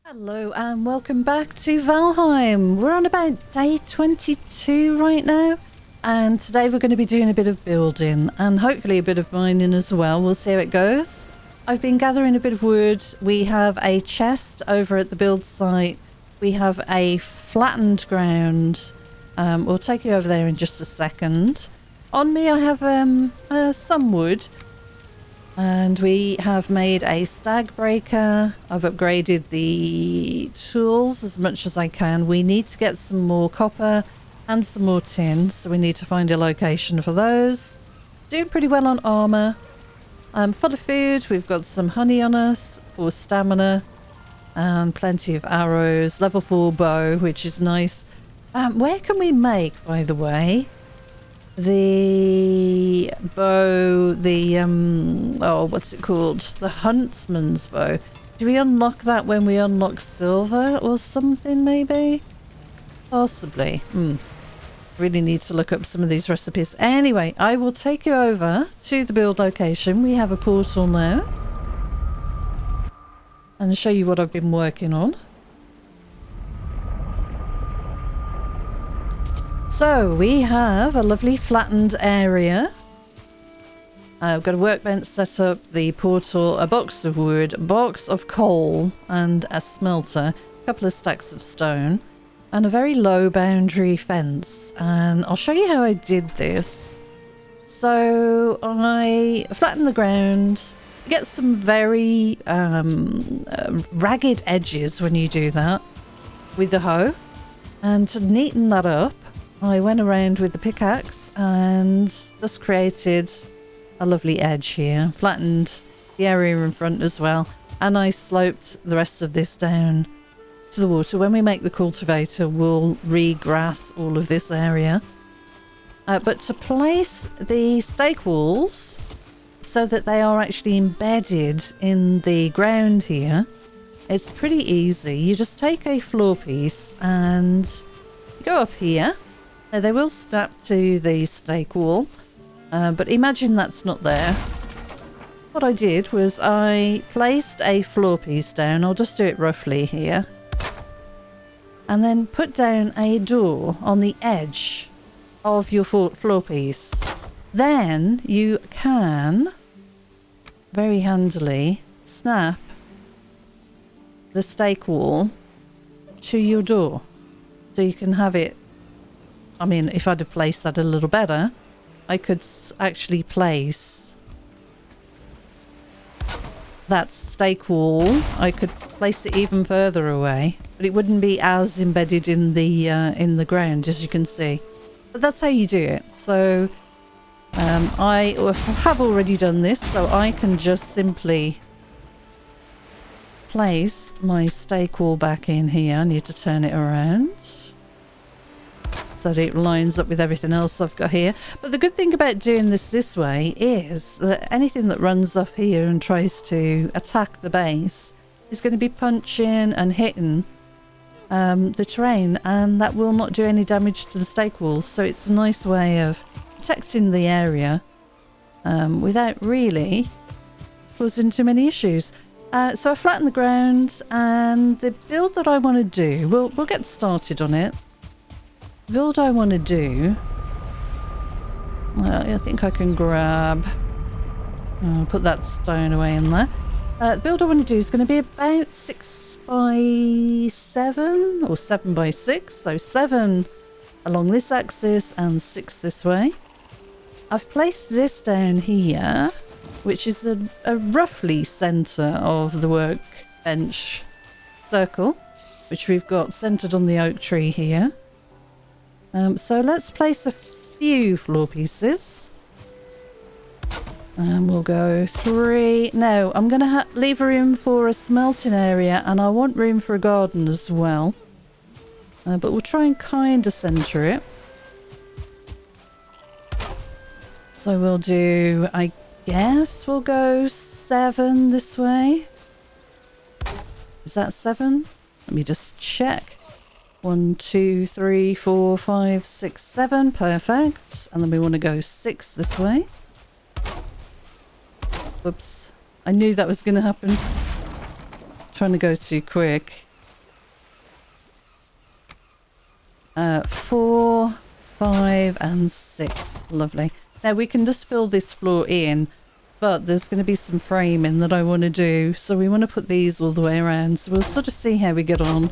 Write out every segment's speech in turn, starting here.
Hello and welcome back to Valheim. We're on about day 22 right now, and today we're going to be doing a bit of building and hopefully a bit of mining as well. We'll see how it goes. I've been gathering a bit of wood. We have a chest over at the build site. We have a flattened ground. We'll take you over there in just a second. On me I have some wood. And we have made a stag breaker. I've upgraded the tools as much as I can. We need to get some more copper and some more tin, so we need to find a location for those. Doing pretty well on armor. Full of food. We've got some honey on us for stamina and plenty of arrows. Level 4 bow, which is nice. Where can we make, by the way, the bow, what's it called? The huntsman's bow. Do we unlock that when we unlock silver or something, maybe? Possibly. Really need to look up some of these recipes. Anyway, I will take you over to the build location. We have a portal now. And show you what I've been working on. So we have a lovely flattened area. I've got a workbench set up, the portal, a box of wood, a box of coal and a smelter, a couple of stacks of stone and a very low boundary fence. And I'll show you how I did this. So I flattened the ground, get some very ragged edges when you do that with the hoe. And to neaten that up, I went around with the pickaxe and just created a lovely edge here. Flattened the area in front as well. And I sloped the rest of this down to the water. When we make the cultivator, we'll re-grass all of this area. But to place the stake walls so that they are actually embedded in the ground here, it's pretty easy. You just take a floor piece and go up here. Now, they will snap to the stake wall, but imagine that's not there. What I did was I placed a floor piece down. I'll just do it roughly here. And then put down a door on the edge of your floor piece. Then you can very handily snap the stake wall to your door. So you can have it. I mean, if I'd have placed that a little better, I could actually place that stake wall. I could place it even further away, but it wouldn't be as embedded in the ground, as you can see. But that's how you do it. So I have already done this, so I can just simply place my stake wall back in here. I need to turn it around so that it lines up with everything else I've got here. But the good thing about doing this way is that anything that runs up here and tries to attack the base is going to be punching and hitting the terrain, and that will not do any damage to the stake walls. So it's a nice way of protecting the area without really causing too many issues. So I flattened the ground, and the build that I want to do, we'll get started on it. The build I want to do, I think I can grab, put that stone away in there. The build I want to do is going to be about 6 by 7 or 7 by 6. So 7 along this axis and 6 this way. I've placed this down here, which is a roughly centre of the workbench circle, which we've got centred on the oak tree here. So let's place a few floor pieces. And we'll go 3. Now, I'm going to leave room for a smelting area, and I want room for a garden as well. But we'll try and kind of centre it. So we'll do, I guess we'll go 7 this way. Is that 7? Let me just check. 1, 2, 3, 4, 5, 6, 7. Perfect. And then we want to go 6 this way. Whoops. I knew that was going to happen. Trying to go too quick. 4, 5 and 6. Lovely. Now we can just fill this floor in, but there's going to be some framing that I want to do, so we want to put these all the way around. So we'll sort of see how we get on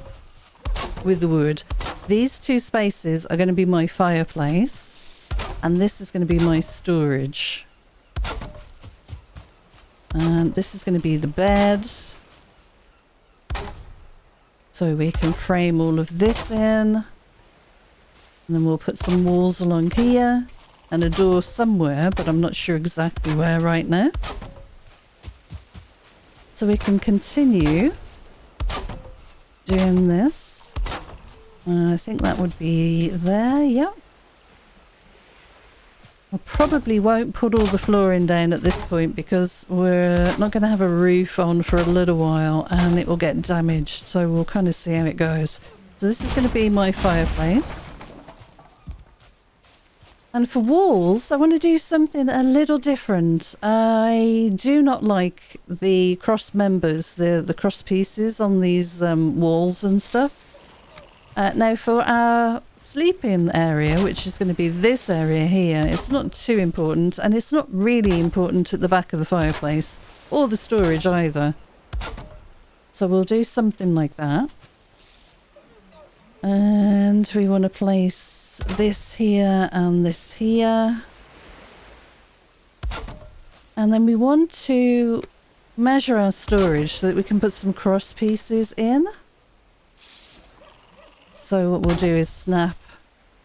with the wood. These two spaces are going to be my fireplace, and this is going to be my storage. And this is going to be the bed. So we can frame all of this in. And then we'll put some walls along here and a door somewhere, but I'm not sure exactly where right now. So we can continue doing this. I think that would be there, yep. I probably won't put all the flooring down at this point because we're not going to have a roof on for a little while and it will get damaged, so we'll kind of see how it goes. So this is going to be my fireplace. And for walls, I want to do something a little different. I do not like the cross members, the cross pieces on these walls and stuff. Now for our sleeping area, which is going to be this area here, it's not too important, and it's not really important at the back of the fireplace or the storage either. So we'll do something like that. And we want to place this here and this here. And then we want to measure our storage so that we can put some cross pieces in. So what we'll do is snap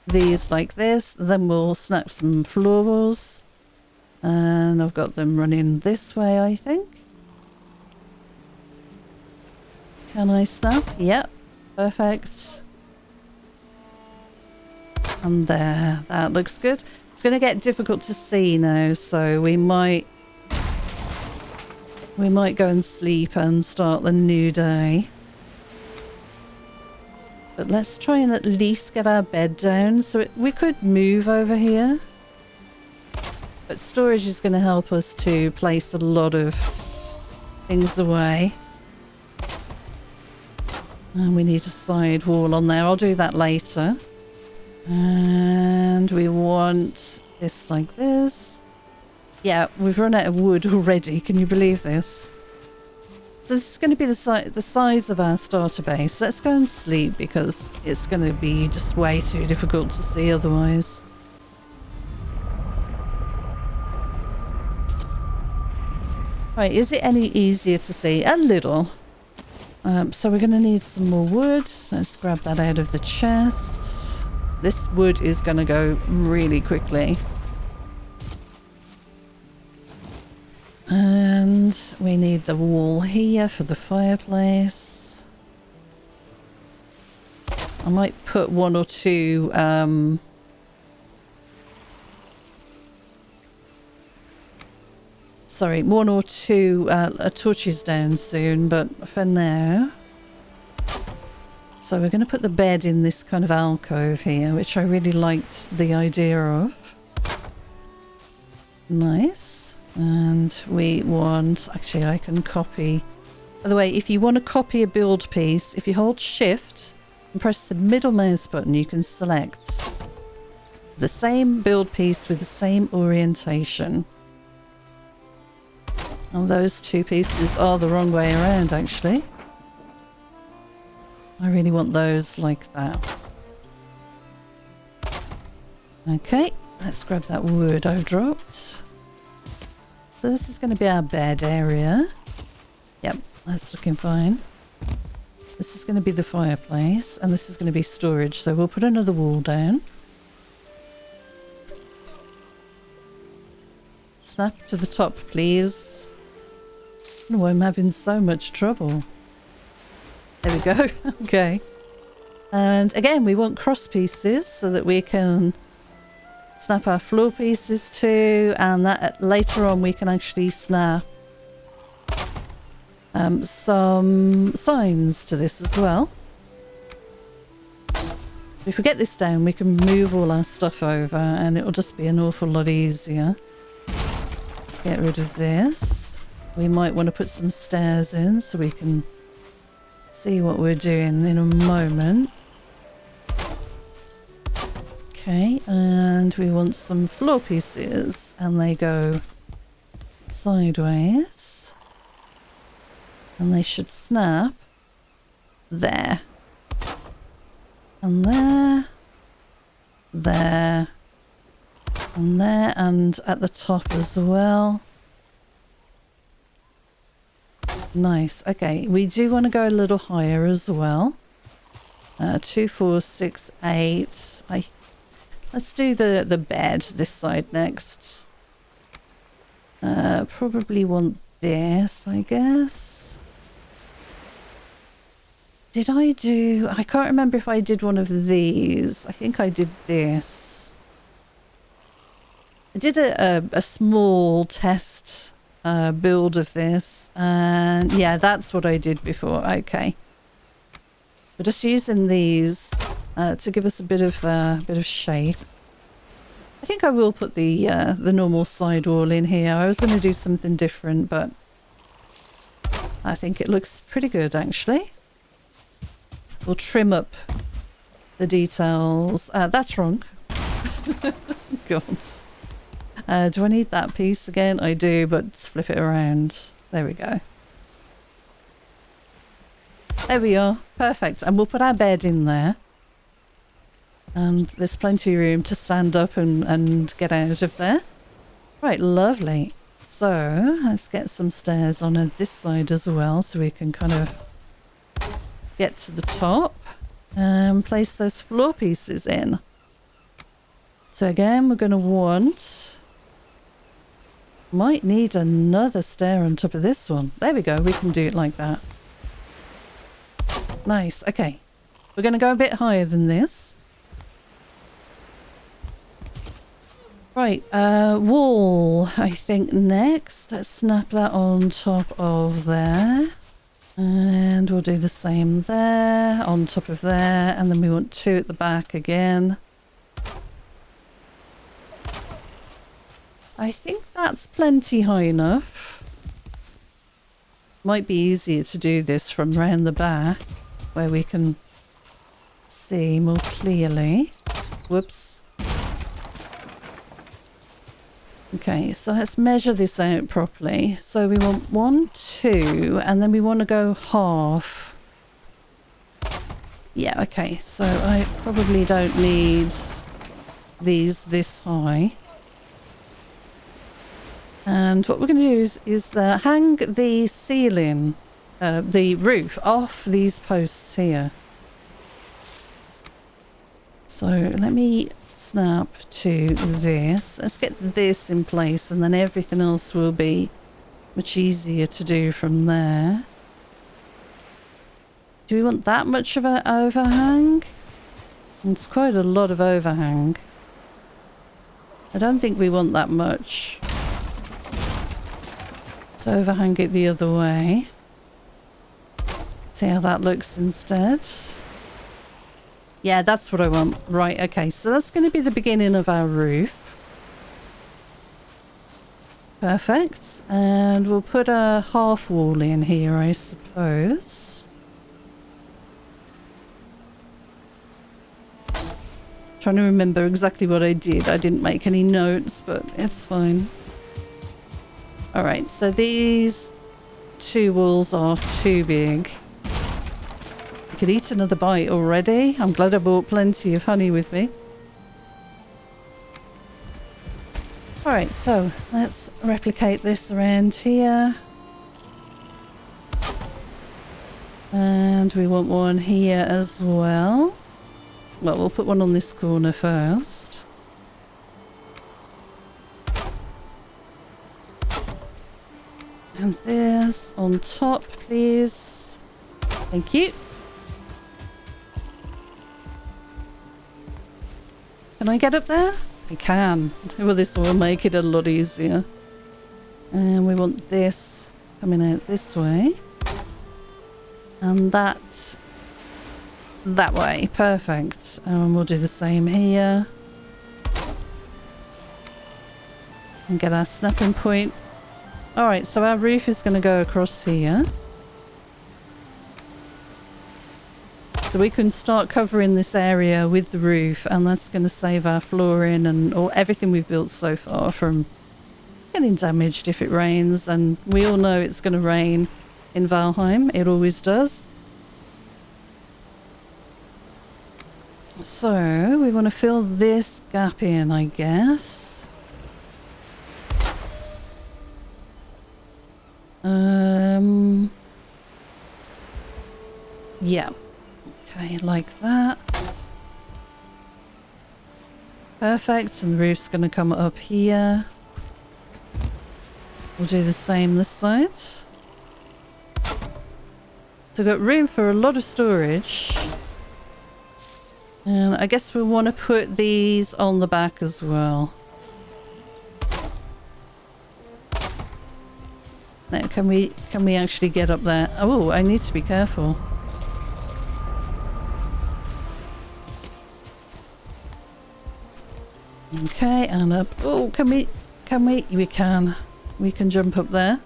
these like this, then we'll snap some floors. And I've got them running this way, I think. Can I snap? Yep, perfect. And there, that looks good. It's going to get difficult to see now, so we might go and sleep and start the new day. But let's try and at least get our bed down. So we could move over here. But storage is going to help us to place a lot of things away. And we need a side wall on there. I'll do that later. And we want this like this. Yeah, we've run out of wood already. Can you believe this? So this is going to be the size of our starter base. Let's go and sleep because it's going to be just way too difficult to see otherwise. Right, is it any easier to see? A little. So we're going to need some more wood. Let's grab that out of the chest. This wood is going to go really quickly. And we need the wall here for the fireplace. I might put one or two torches down soon, but for now. So we're going to put the bed in this kind of alcove here, which I really liked the idea of. Nice. And we want, actually I can copy. By the way, if you want to copy a build piece, if you hold shift and press the middle mouse button, you can select the same build piece with the same orientation. And those two pieces are the wrong way around, actually. I really want those like that. Okay, let's grab that wood I've dropped. So this is going to be our bed area. Yep, that's looking fine. This is going to be the fireplace, and this is going to be storage. So we'll put another wall down. Snap to the top, please. Oh, I'm having so much trouble. There we go. Okay. And again, we want cross pieces so that we can snap our floor pieces too, and that later on we can actually snap some signs to this as well. If we get this down, we can move all our stuff over and it'll just be an awful lot easier. Let's get rid of this. We might want to put some stairs in so we can see what we're doing in a moment. Okay, and we want some floor pieces, and they go sideways. And they should snap there. And there. There. And there, and at the top as well. Nice. Okay, we do want to go a little higher as well. 2, 4, 6, 8. Let's do the bed this side next. Probably want this, I guess. Did I do... I can't remember if I did one of these. I think I did this. I did a small test build of this, and yeah, that's what I did before. Okay, we're just using these to give us a bit of shape. I think I will put the normal sidewall in here. I was going to do something different, but I think it looks pretty good actually. We'll trim up the details. That's wrong. God. Do I need that piece again? I do, but let's flip it around. There we go. There we are. Perfect. And we'll put our bed in there. And there's plenty of room to stand up and get out of there. Right, lovely. So let's get some stairs on this side as well, so we can kind of get to the top and place those floor pieces in. So again, we're going to want... Might need another stair on top of this one. There we go. We can do it like that. Nice. Okay. We're going to go a bit higher than this. Right. Wall, I think, next. Let's snap that on top of there. And we'll do the same there, on top of there. And then we want 2 at the back again. I think that's plenty high enough. Might be easier to do this from round the back, where we can see more clearly. Whoops. Okay, so let's measure this out properly. So we want 1, 2, and then we want to go half. Yeah, okay, so I probably don't need these this high. And what we're going to do is hang the ceiling, the roof, off these posts here. So let me snap to this. Let's get this in place, and then everything else will be much easier to do from there. Do we want that much of an overhang? It's quite a lot of overhang. I don't think we want that much. So overhang it the other way. See how that looks instead. Yeah, that's what I want. Right, okay, so that's going to be the beginning of our roof. Perfect. And we'll put a half wall in here, I suppose. Trying to remember exactly what I did. I didn't make any notes, but it's fine. Alright, so these 2 walls are too big. I could eat another bite already. I'm glad I brought plenty of honey with me. Alright, so let's replicate this around here. And we want one here as well. Well, we'll put one on this corner first. And this on top, please. Thank you. Can I get up there? I can. Well, this will make it a lot easier. And we want this coming out this way. And that way. Perfect. And we'll do the same here. And get our snapping point. Alright, so our roof is going to go across here. So we can start covering this area with the roof, and that's going to save our flooring and or everything we've built so far from getting damaged if it rains. And we all know it's going to rain in Valheim. It always does. So we want to fill this gap in, I guess. Yeah. Okay, like that. Perfect, and the roof's going to come up here. We'll do the same this side. So we've got room for a lot of storage. And I guess we want to put these on the back as well. Now, can we actually get up there? Oh, I need to be careful. Okay, and up. Oh, can we? We can. We can jump up there.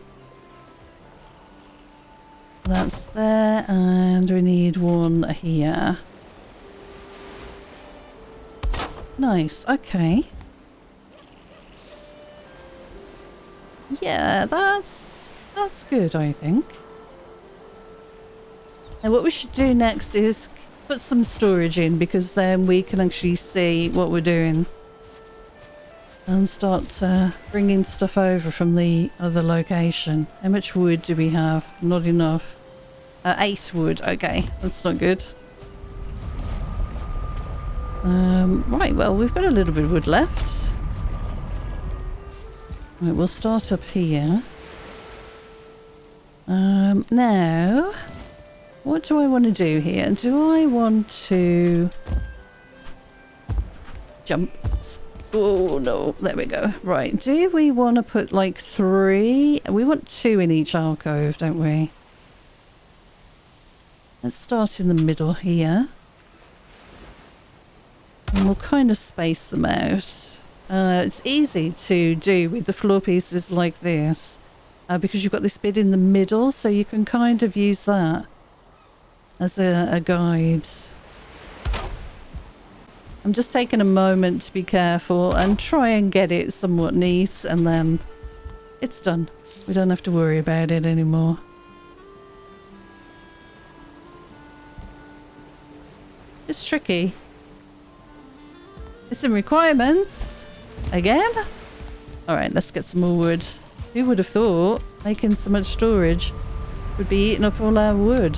That's there, and we need one here. Nice, okay. Yeah, that's good, I think. And what we should do next is put some storage in, because then we can actually see what we're doing. And start bringing stuff over from the other location. How much wood do we have? Not enough. 8 wood. Okay, that's not good. Right, well, we've got a little bit of wood left. Right, we'll start up here. Now, what do I want to do here? Do I want to jump? Oh no, there we go. Right, do we want to put like 3? We want 2 in each alcove, don't we? Let's start in the middle here. And we'll kind of space them out. It's easy to do with the floor pieces like this, because you've got this bit in the middle, so you can kind of use that as a guide. I'm just taking a moment to be careful and try and get it somewhat neat, and then it's done. We don't have to worry about it anymore. It's tricky. There's some requirements. Again? Alright, let's get some more wood. Who would have thought making so much storage would be eating up all our wood?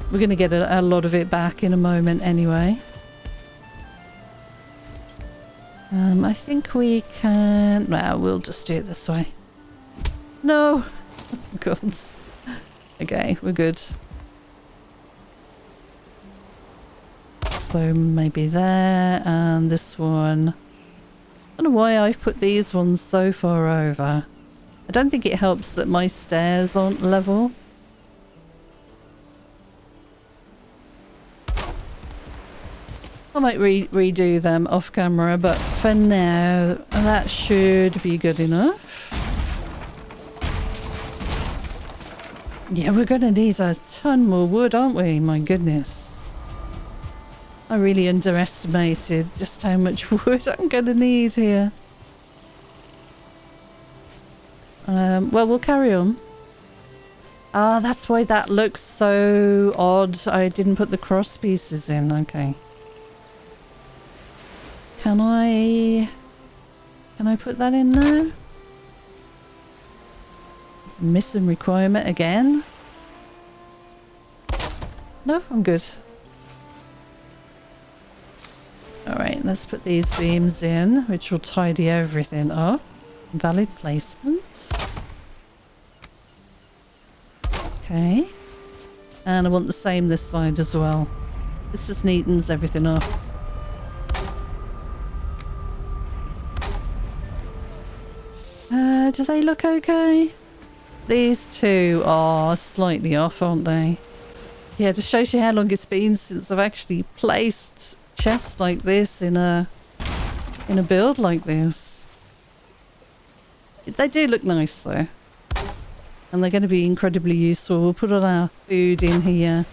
We're going to get a lot of it back in a moment anyway. I think we can... Well, we'll just do it this way. No! God. Okay, we're good. So maybe there, and this one. I don't know why I've put these ones so far over. I don't think it helps that my stairs aren't level. I might redo them off camera, but for now, that should be good enough. Yeah, we're going to need a ton more wood, aren't we? My goodness. I really underestimated just how much wood I'm going to need here. Well, we'll carry on. Ah, that's why that looks so odd. I didn't put the cross pieces in. Okay. Can I put that in there? Missing requirement again? No, I'm good. Alright, let's put these beams in, which will tidy everything up. Valid placement. Okay. And I want the same this side as well. This just neatens everything up. Do they look okay? These two are slightly off, aren't they? Yeah, it just shows you how long it's been since I've actually placed chests like this in a build like this. They do look nice though. And they're going to be incredibly useful. We'll put all our food in here.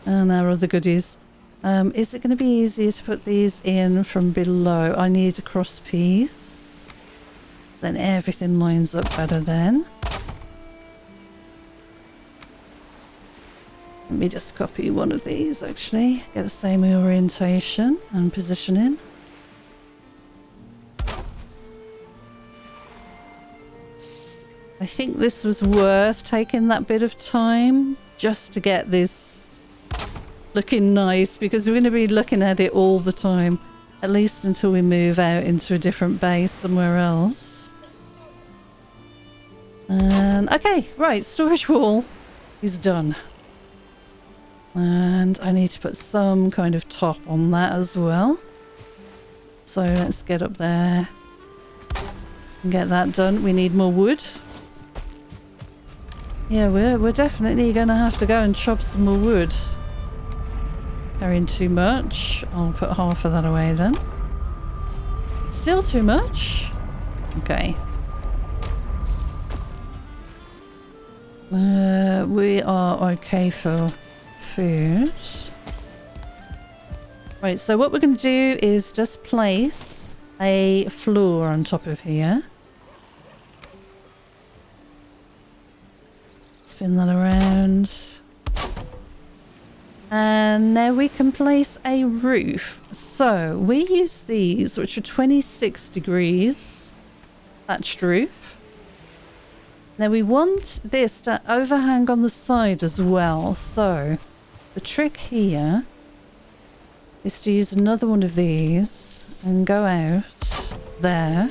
And our other goodies. Is it going to be easier to put these in from below? I need a cross piece. Then everything lines up better then. Let me just copy one of these actually. Get the same orientation and positioning. I think this was worth taking that bit of time just to get this looking nice, because we're going to be looking at it all the time, at least until we move out into a different base somewhere else. And okay, right, storage wall is done. And I need to put some kind of top on that as well. So let's get up there and get that done. We need more wood. Yeah, we're definitely going to have to go and chop some more wood. Carrying too much. I'll put half of that away then. Still too much? Okay. We are okay for food. Right, so what we're going to do is just place a floor on top of here. Spin that around. And now we can place a roof. So we use these, which are 26 degrees thatched roof. Now we want this to overhang on the side as well. So the trick here is to use another one of these and go out there.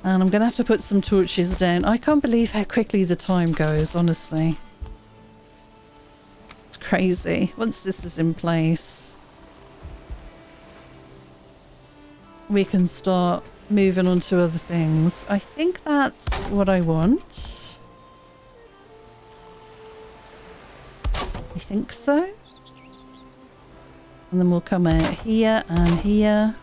And I'm going to have to put some torches down. I can't believe how quickly the time goes, honestly. It's crazy. Once this is in place, we can start moving on to other things. I think that's what I want. I think so. And then we'll come out here and here.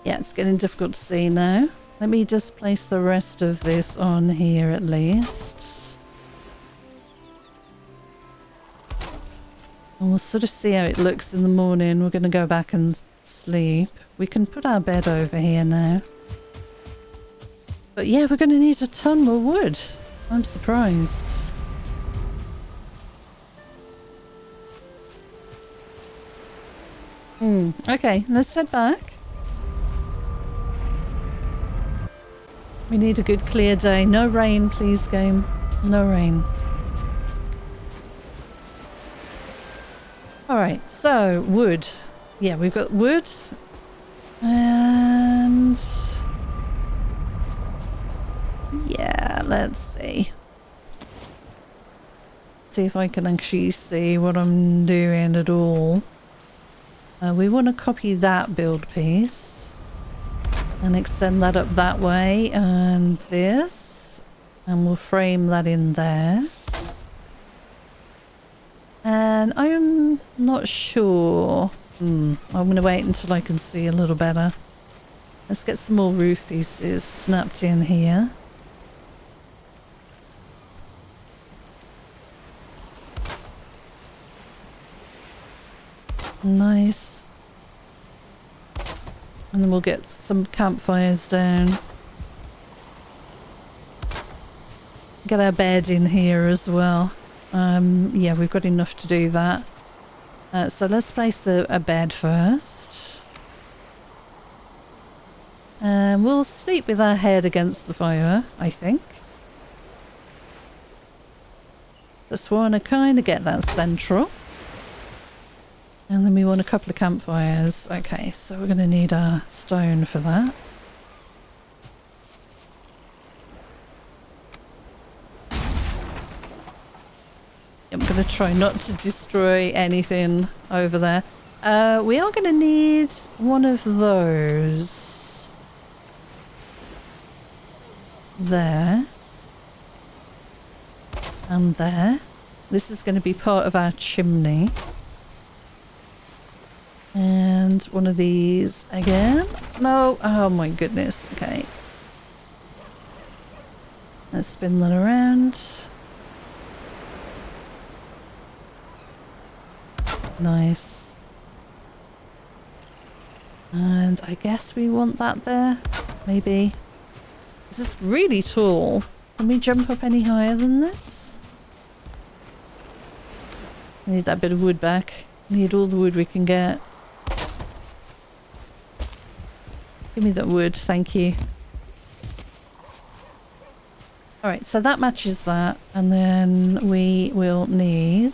Yeah, it's getting difficult to see now. Let me just place the rest of this on here at least. And we'll sort of see how it looks in the morning. We're going to go back and sleep. We can put our bed over here now. But yeah, we're going to need a ton more wood. I'm surprised. Okay, let's head back. We need a good clear day. No rain, please, game. No rain. Alright, so wood. Yeah, we've got wood. And yeah, let's see. See if I can actually see what I'm doing at all. We want to copy that build piece and extend that up that way and this, and we'll frame that in there. And I'm not sure. I'm going to wait until I can see a little better. Let's get some more roof pieces snapped in here. Nice. And then we'll get some campfires down. Get our bed in here as well. Yeah, we've got enough to do that. So let's place a bed first. And we'll sleep with our head against the fire, I think. Just want to kind of get that central. And then we want a couple of campfires. Okay, so we're going to need our stone for that. I'm going to try not to destroy anything over there. We are going to need one of those. There. And there. This is going to be part of our chimney. And one of these again. No. Oh my goodness. Okay. Let's spin that around. Nice. And I guess we want that there. Maybe. This is really tall. Can we jump up any higher than this? Need that bit of wood back. Need all the wood we can get. Give me that wood, thank you. Alright, so that matches that. And then we will need...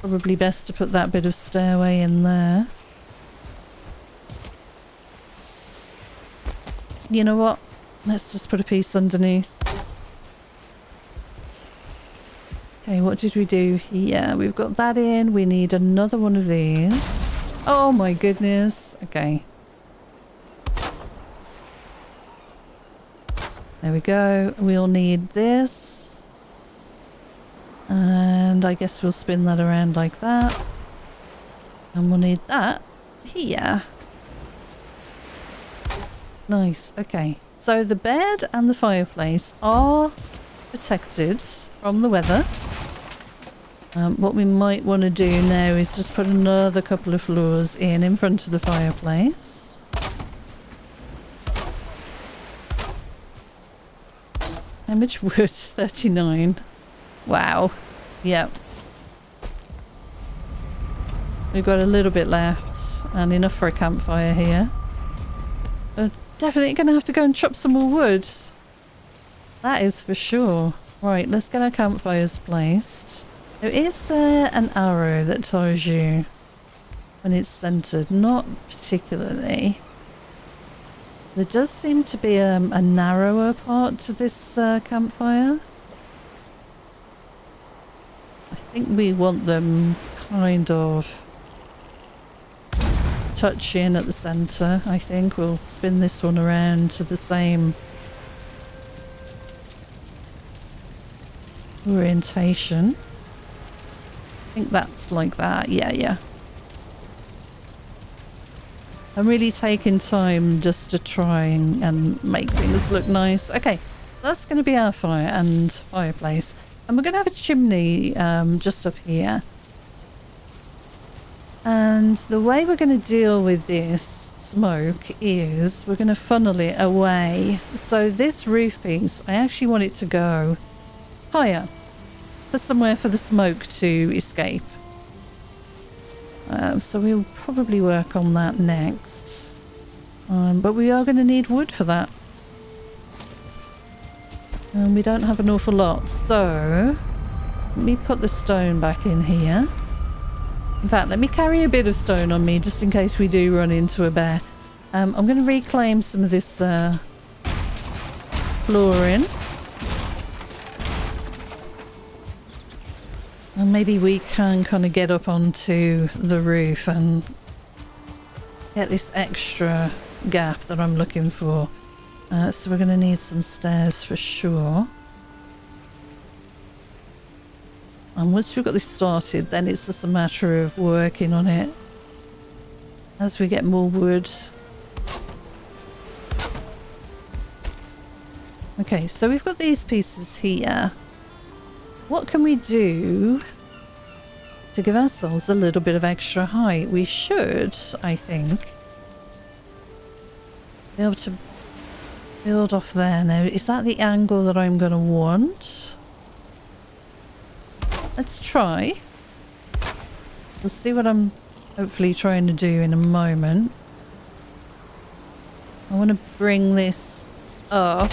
Probably best to put that bit of stairway in there. You know what? Let's just put a piece underneath. Okay, what did we do here? We've got that in. We need another one of these. Oh my goodness. Okay. There we go. We'll need this. And I guess we'll spin that around like that. And we'll need that here. Nice. Okay. So the bed and the fireplace are protected from the weather. What we might want to do now is just put another couple of floors in front of the fireplace. How much wood? 39. Wow. Yep. We've got a little bit left and enough for a campfire here. We're definitely going to have to go and chop some more wood. That is for sure. Right, let's get our campfires placed. Now, is there an arrow that tells you when it's centered? Not particularly. There does seem to be a narrower part to this campfire. I think we want them kind of touching at the center. I think we'll spin this one around to the same orientation. I think that's like that. Yeah. I'm really taking time just to try and make things look nice. Okay, that's going to be our fire and fireplace. And we're going to have a chimney just up here. And the way we're going to deal with this smoke is we're going to funnel it away. So this roof piece, I actually want it to go higher for somewhere for the smoke to escape. So we'll probably work on that next. But we are going to need wood for that. And we don't have an awful lot, so let me put the stone back in here. In fact, let me carry a bit of stone on me just in case we do run into a bear. I'm going to reclaim some of this flooring. And maybe we can kind of get up onto the roof and get this extra gap that I'm looking for. So we're going to need some stairs for sure. And once we've got this started, then it's just a matter of working on it as we get more wood. Okay, so we've got these pieces here. What can we do to give ourselves a little bit of extra height? We should, I think, be able to build off there. Now, is that the angle that I'm going to want? Let's try. We'll see what I'm hopefully trying to do in a moment. I want to bring this up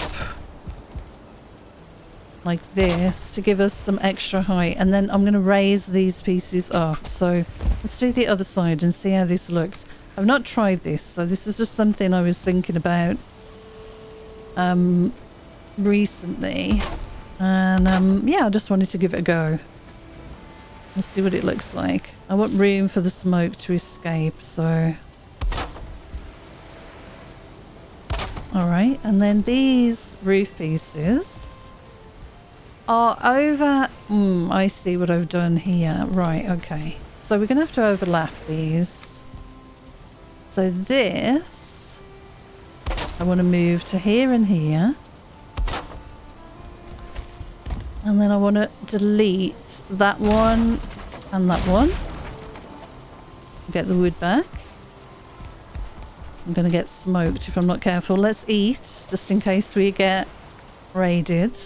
like this to give us some extra height, and then I'm going to raise these pieces up. So let's do the other side and see how this looks. I've not tried this, so this is just something I was thinking about recently, and yeah, I just wanted to give it a go. Let's see what it looks like. I want room for the smoke to escape, so alright. And then these roof pieces are over. I see what I've done here. Right, okay. So we're gonna have to overlap these. So this, I want to move to here and here. And then I want to delete that one and that one. Get the wood back. I'm going to get smoked if I'm not careful. Let's eat, just in case we get raided.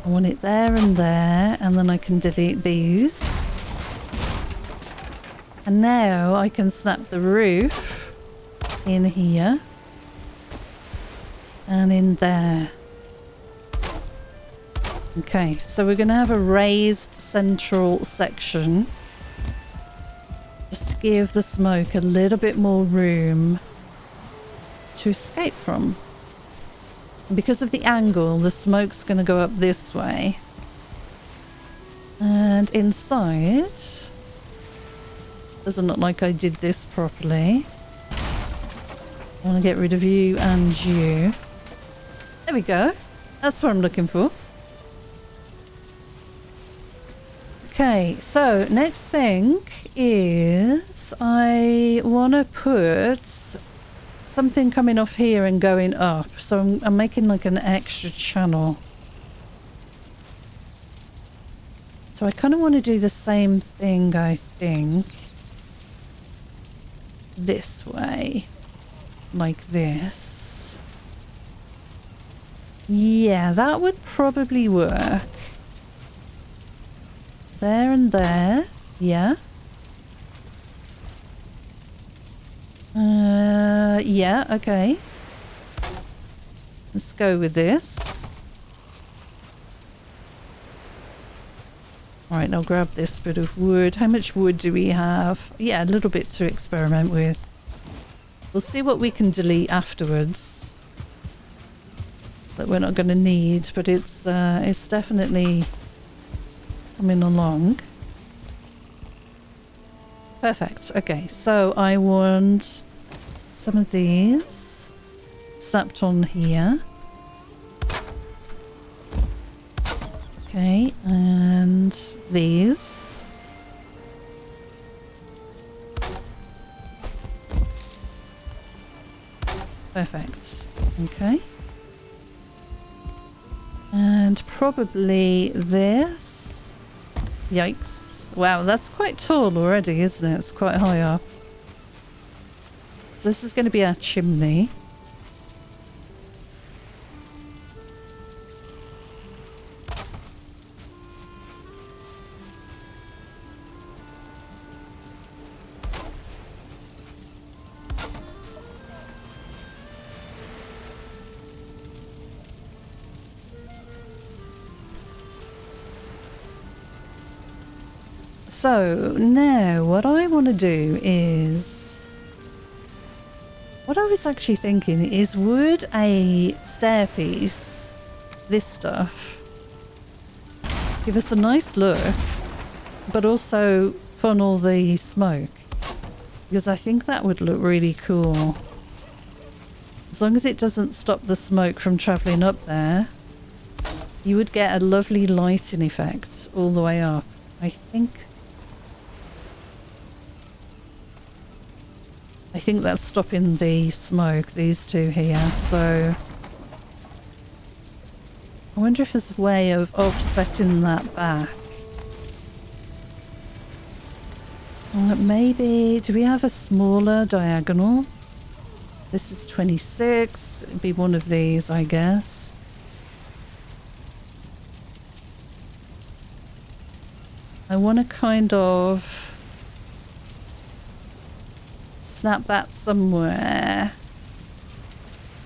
I want it there and there, and then I can delete these. And now I can snap the roof in here and in there. Okay, so we're going to have a raised central section just to give the smoke a little bit more room to escape from. And because of the angle, the smoke's going to go up this way. And inside, doesn't look like I did this properly. I want to get rid of you and you. There we go. That's what I'm looking for. Okay, so next thing is I want to put something coming off here and going up. So I'm making like an extra channel. So I kind of want to do the same thing, I think. This way. Like this. Yeah, that would probably work. There and there. Yeah. Yeah, okay. Let's go with this. Alright, I'll grab this bit of wood. How much wood do we have? Yeah, a little bit to experiment with. We'll see what we can delete afterwards. That we're not going to need, but it's definitely coming along. Perfect. Okay, so I want some of these snapped on here. Okay, and these. Perfect. Okay. And probably this. Yikes. Wow, that's quite tall already, isn't it? It's quite high up. So this is going to be our chimney. So now what I want to do is, what I was actually thinking is, would a stairpiece, this stuff, give us a nice look, but also funnel the smoke? Because I think that would look really cool. As long as it doesn't stop the smoke from travelling up there, you would get a lovely lighting effect all the way up, I think. I think that's stopping the smoke, these two here, so I wonder if there's a way of offsetting that back. Maybe, do we have a smaller diagonal? This is 26, it'd be one of these, I guess. I want to kind of snap that somewhere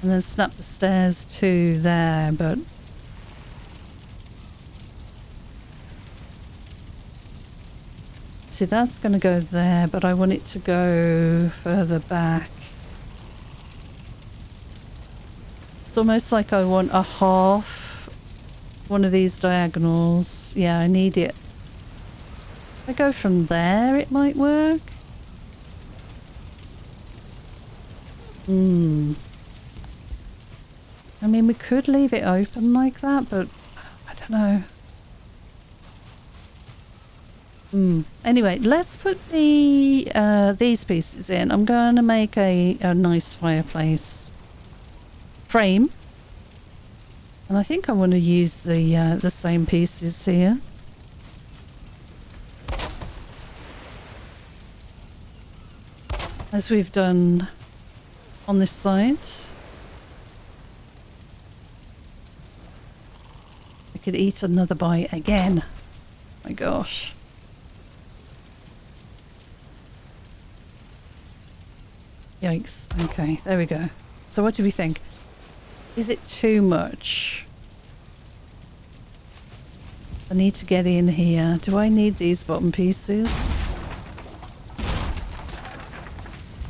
and then snap the stairs to there, but see, that's going to go there, but I want it to go further back. It's almost like I want a half one of these diagonals. Yeah, I need it. If I go from there, it might work. I mean, we could leave it open like that, but I don't know. Anyway, let's put the these pieces in. I'm going to make a nice fireplace frame. And I think I want to use the same pieces here. As we've done on this side. I could eat another bite again. My gosh. Yikes. Okay, there we go. So what do we think? Is it too much? I need to get in here. Do I need these bottom pieces?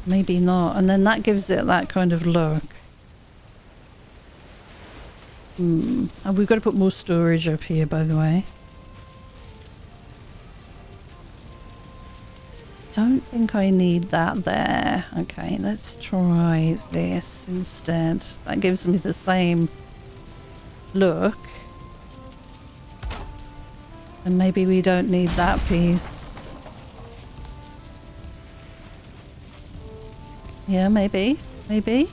Maybe not. And then that gives it that kind of look. And we've got to put more storage up here, by the way. Don't think I need that there. Okay, let's try this instead. That gives me the same look. And maybe we don't need that piece. Yeah, maybe. Maybe.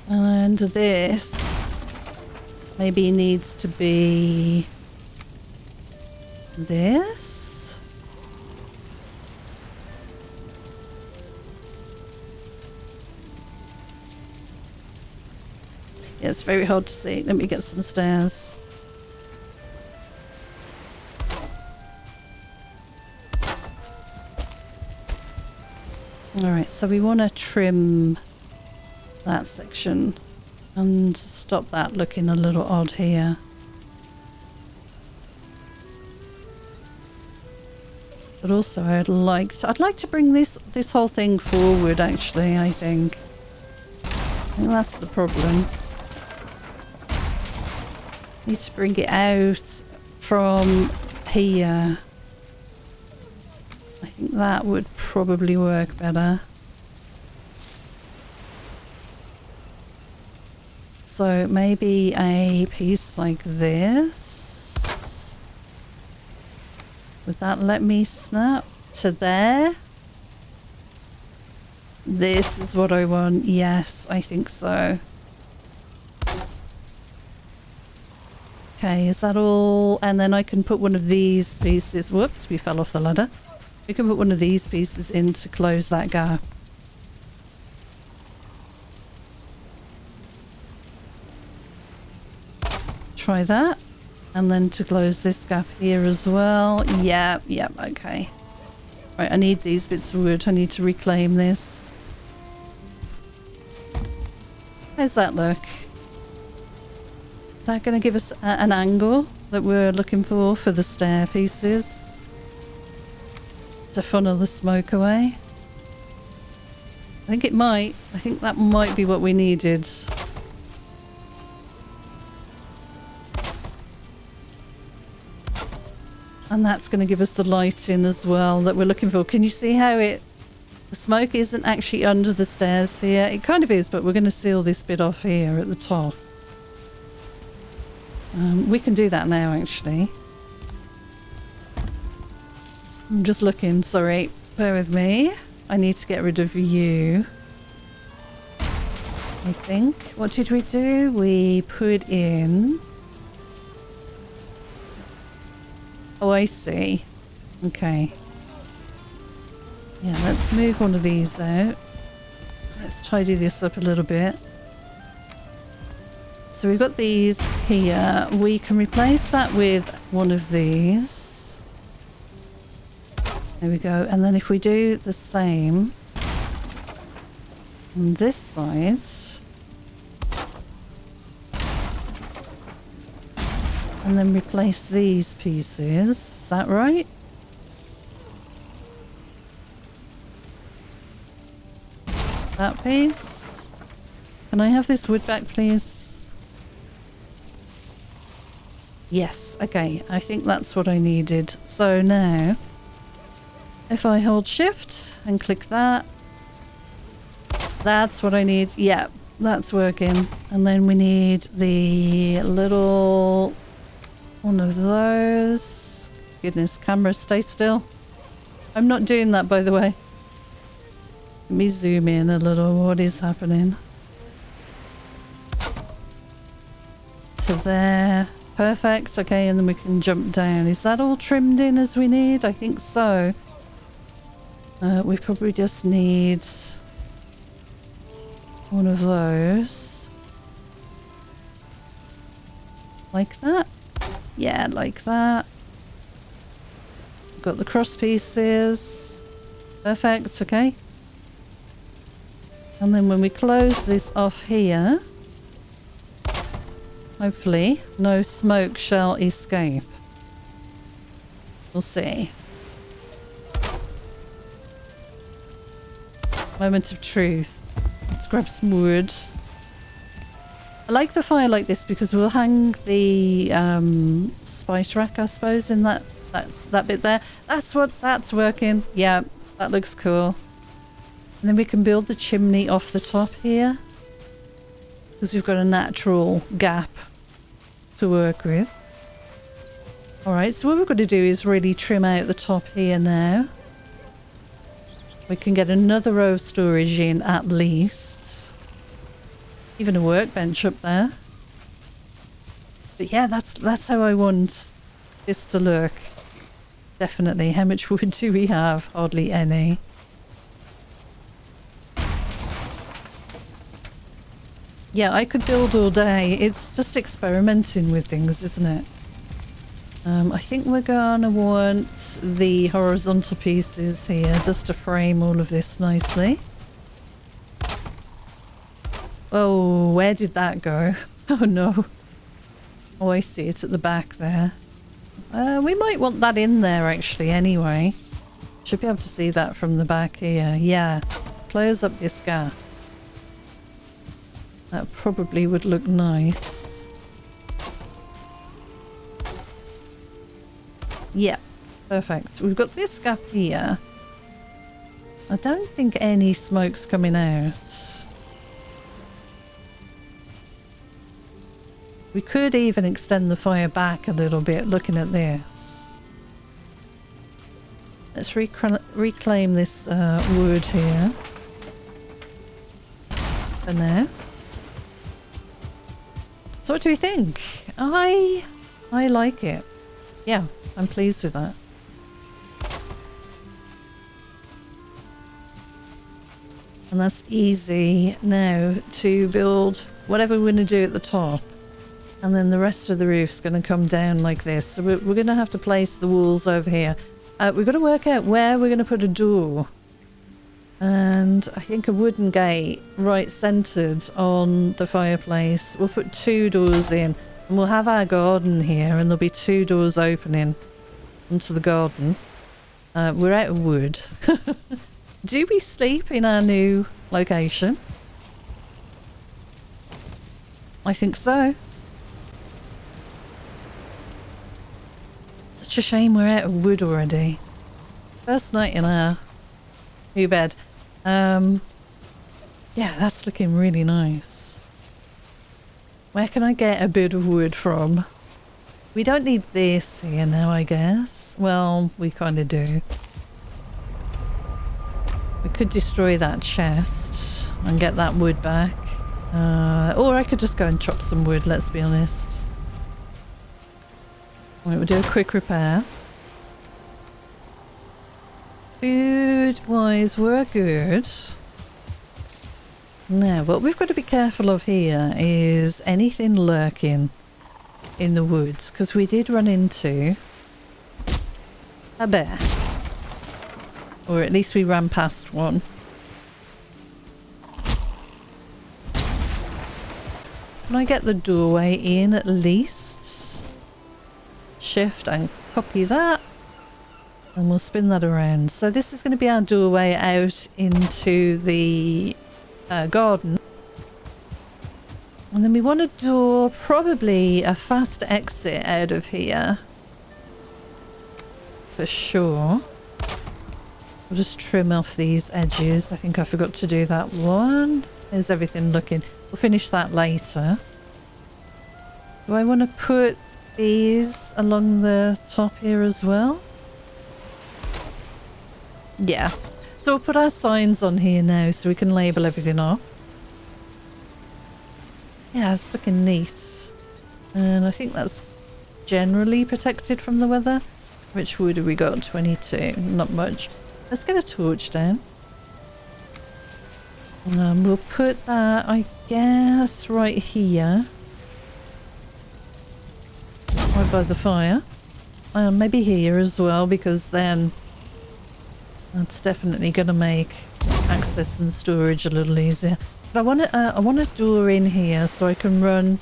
And this maybe needs to be this. Yeah, it's very hard to see. Let me get some stairs. Alright, so we want to trim that section and stop that looking a little odd here. But also I'd like to bring this whole thing forward actually, I think. I think that's the problem. Need to bring it out from here. I think that would probably work better. So maybe a piece like this. Would that let me snap to there? This is what I want. Yes, I think so. Okay, is that all? And then I can put one of these pieces. Whoops, we fell off the ladder. We can put one of these pieces in to close that gap. Try that. And then to close this gap here as well. Yep, okay. Right, I need these bits of wood. I need to reclaim this. How's that look? Is that going to give us an angle that we're looking for the stair pieces? To funnel the smoke away? I think it might. I think that might be what we needed. And that's going to give us the lighting as well that we're looking for. Can you see how the smoke isn't actually under the stairs here? It kind of is, but we're going to seal this bit off here at the top. We can do that now, actually. I'm just looking, sorry, bear with me. I need to get rid of you. I think. What did we do? We put in... Oh, I see. Okay. Yeah, let's move one of these out. Let's tidy this up a little bit. So we've got these here. We can replace that with one of these. There we go. And then if we do the same on this side, and then replace these pieces, is that right? That piece. Can I have this wood back, please? Yes, okay. I think that's what I needed. So now, if I hold shift and click that, that's what I need. Yeah, that's working. And then we need the little one of those. Goodness, camera, stay still. I'm not doing that, by the way. Let me zoom in a little. What is happening? To there. Perfect. Okay, and then we can jump down. Is that all trimmed in as we need? I think so. We probably just need one of those. Like that? Yeah, like that. Got the cross pieces. Perfect, okay. And then when we close this off here, hopefully no smoke shall escape. We'll see. Moment of truth. Let's grab some wood. I like the fire like this because we'll hang the spice rack, I suppose, in that bit there. That's working. Yeah, that looks cool. And then we can build the chimney off the top here because we've got a natural gap to work with. All right, so what we've got to do is really trim out the top here now. We can get another row of storage in at least. Even a workbench up there. But yeah, that's how I want this to look. Definitely. How much wood do we have? Hardly any. Yeah, I could build all day. It's just experimenting with things, isn't it? I think we're gonna want the horizontal pieces here just to frame all of this nicely. Oh, where did that go? Oh no. Oh, I see it at the back there. We might want that in there actually anyway. Should be able to see that from the back here. Yeah, close up this gap. That probably would look nice. Yeah, perfect. We've got this gap here. I don't think any smoke's coming out. We could even extend the fire back a little bit looking at this. Let's reclaim this wood here for now. So what do we think? I like it. Yeah, I'm pleased with that. And that's easy now to build whatever we're going to do at the top. And then the rest of the roof's going to come down like this. So we're going to have to place the walls over here. We've got to work out where we're going to put a door. And I think a wooden gate right centered on the fireplace. We'll put 2 doors in. And we'll have our garden here. And there'll be 2 doors opening into the garden. We're out of wood. Do we sleep in our new location? I think so. Such a shame we're out of wood already. First night in our new bed. Yeah, that's looking really nice. Where can I get a bit of wood from? We don't need this here now, I guess. Well, we kind of do. We could destroy that chest and get that wood back. Or I could just go and chop some wood, let's be honest. Right, we'll do a quick repair. Food-wise, we're good. Now, what we've got to be careful of here is anything lurking in the woods, because we did run into a bear. Or at least we ran past one. Can I get the doorway in at least? Shift and copy that. And we'll spin that around. So this is going to be our doorway out into the garden. And then we want a door, probably a fast exit out of here. For sure. We'll just trim off these edges. I think I forgot to do that one. How's everything looking? We'll finish that later. Do I want to put these along the top here as well? Yeah. So we'll put our signs on here now so we can label everything up. Yeah, it's looking neat. And I think that's generally protected from the weather. Which wood have we got? 22. Not much. Let's get a torch down. We'll put that, I guess, right here. Right by the fire. Maybe here as well, because then that's definitely going to make access and storage a little easier. But I want a door in here so I can run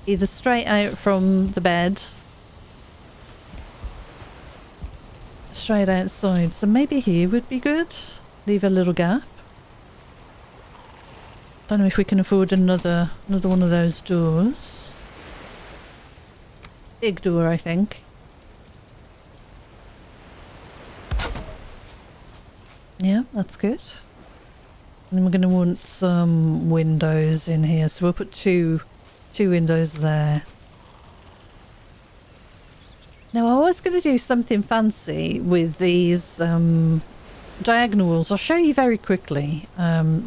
either straight out from the bed, straight outside. So maybe here would be good. Leave a little gap. Don't know if we can afford another one of those doors. Big door, I think. Yeah, that's good. And we're going to want some windows in here, so we'll put two windows there. Now I was going to do something fancy with these diagonal walls. I'll show you very quickly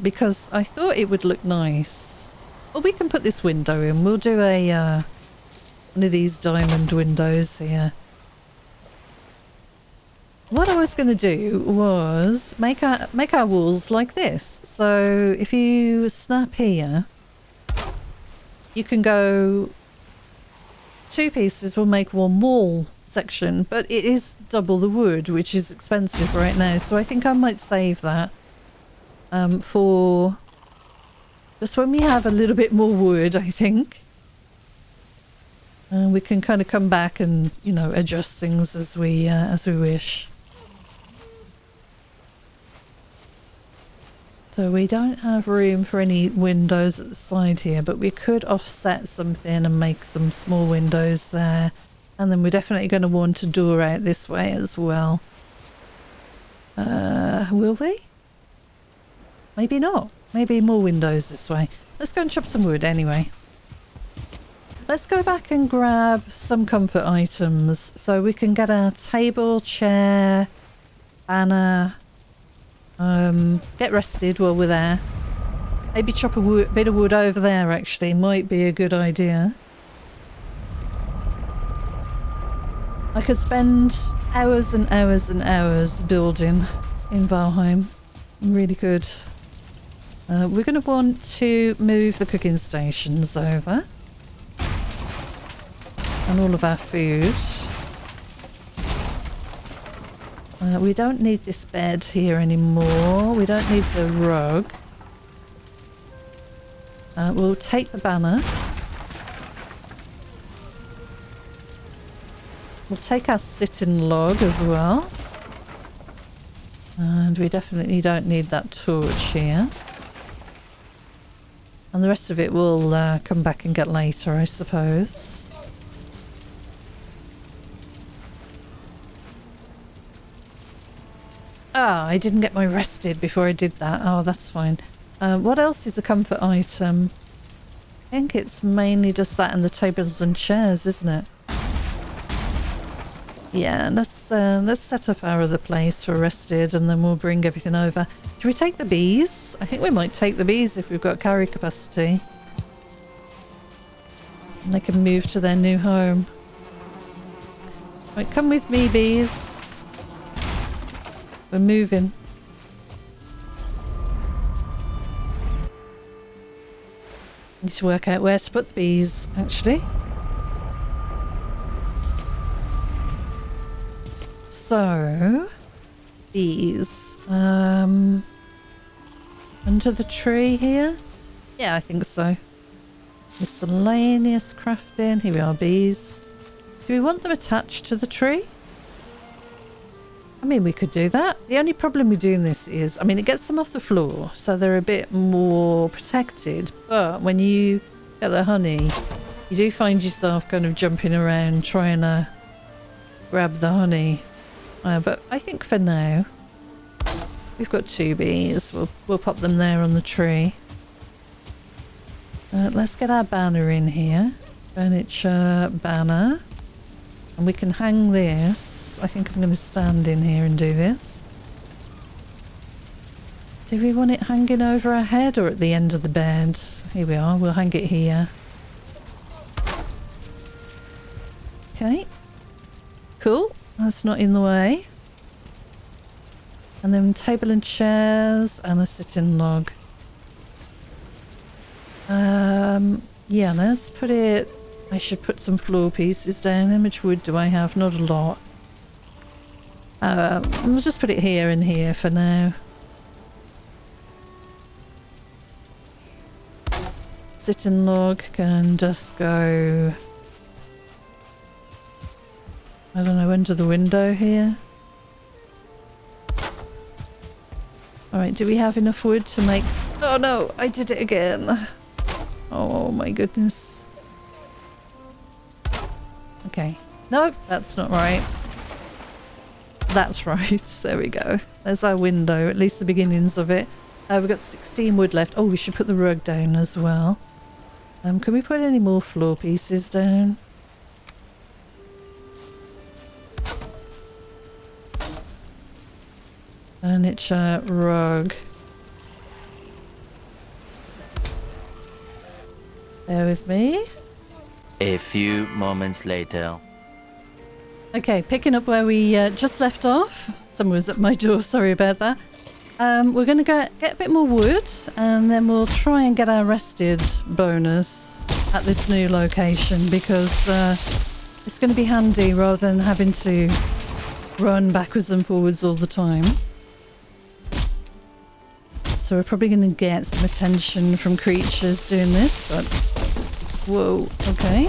because I thought it would look nice. Well, we can put this window in. We'll do a one of these diamond windows here. What I was going to do was make our walls like this. So if you snap here, you can go 2 pieces will make 1 wall section, but it is double the wood, which is expensive right now. So I think I might save that for just when we have a little bit more wood, I think. We can kind of come back and, you know, adjust things as we wish. So we don't have room for any windows at the side here, but we could offset something and make some small windows there. And then we're definitely going to want a door out this way as well. Will we? Maybe not. Maybe more windows this way. Let's go and chop some wood anyway. Let's go back and grab some comfort items so we can get our table, chair, banner. Get rested while we're there. Maybe chop a bit of wood over there actually might be a good idea. I could spend hours and hours and hours building in Valheim. Really could. We're going to want to move the cooking stations over. And all of our food. We don't need this bed here anymore. We don't need the rug. We'll take the banner. We'll take our sitting log as well. And we definitely don't need that torch here. And the rest of it we'll come back and get later, I suppose. Ah, I didn't get my rested before I did that. Oh, that's fine. What else is a comfort item? I think it's mainly just that and the tables and chairs, isn't it? Yeah, let's set up our other place for rested and then we'll bring everything over. Should we take the bees? I think we might take the bees if we've got carry capacity. And they can move to their new home. Right, come with me, bees. We're moving. Need to work out where to put the bees, actually. So, bees. Under the tree here? Yeah, I think so. Miscellaneous crafting. Here we are, bees. Do we want them attached to the tree? I mean, we could do that. The only problem with doing this is, I mean, it gets them off the floor, so they're a bit more protected. But when you get the honey, you do find yourself kind of jumping around trying to grab the honey. But I think for now, we've got 2 bees. We'll pop them there on the tree. Let's get our banner in here. Furniture banner. And we can hang this. I think I'm going to stand in here and do this. Do we want it hanging over our head or at the end of the bed? Here we are. We'll hang it here. Okay. Cool. That's not in the way. And then table and chairs and a sitting log. Yeah, let's put it... I should put some floor pieces down. How much wood do I have? Not a lot. We'll just put it here and here for now. Sitting log can just go... I don't know, under the window here. Alright, do we have enough wood to make... Oh no, I did it again. Oh my goodness. Okay. Nope, that's not right. That's right. There we go. There's our window, at least the beginnings of it. We've got 16 wood left. Oh, we should put the rug down as well. Can we put any more floor pieces down? Furniture, rug. Bear with me. A few moments later. Okay, picking up where we just left off. Someone was at my door, sorry about that. We're going to get a bit more wood and then we'll try and get our rested bonus at this new location because it's going to be handy rather than having to run backwards and forwards all the time. So we're probably going to get some attention from creatures doing this, but... Whoa, okay.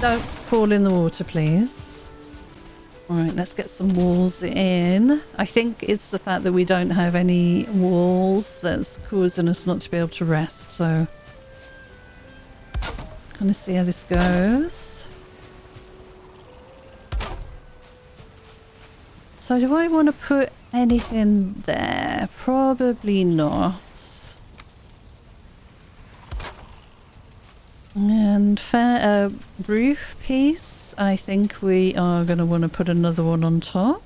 Don't fall in the water, please. Alright, let's get some walls in. I think it's the fact that we don't have any walls that's causing us not to be able to rest, so... Kind of see how this goes. So do I want to put anything there? Probably not. And roof piece, I think we are going to want to put another one on top.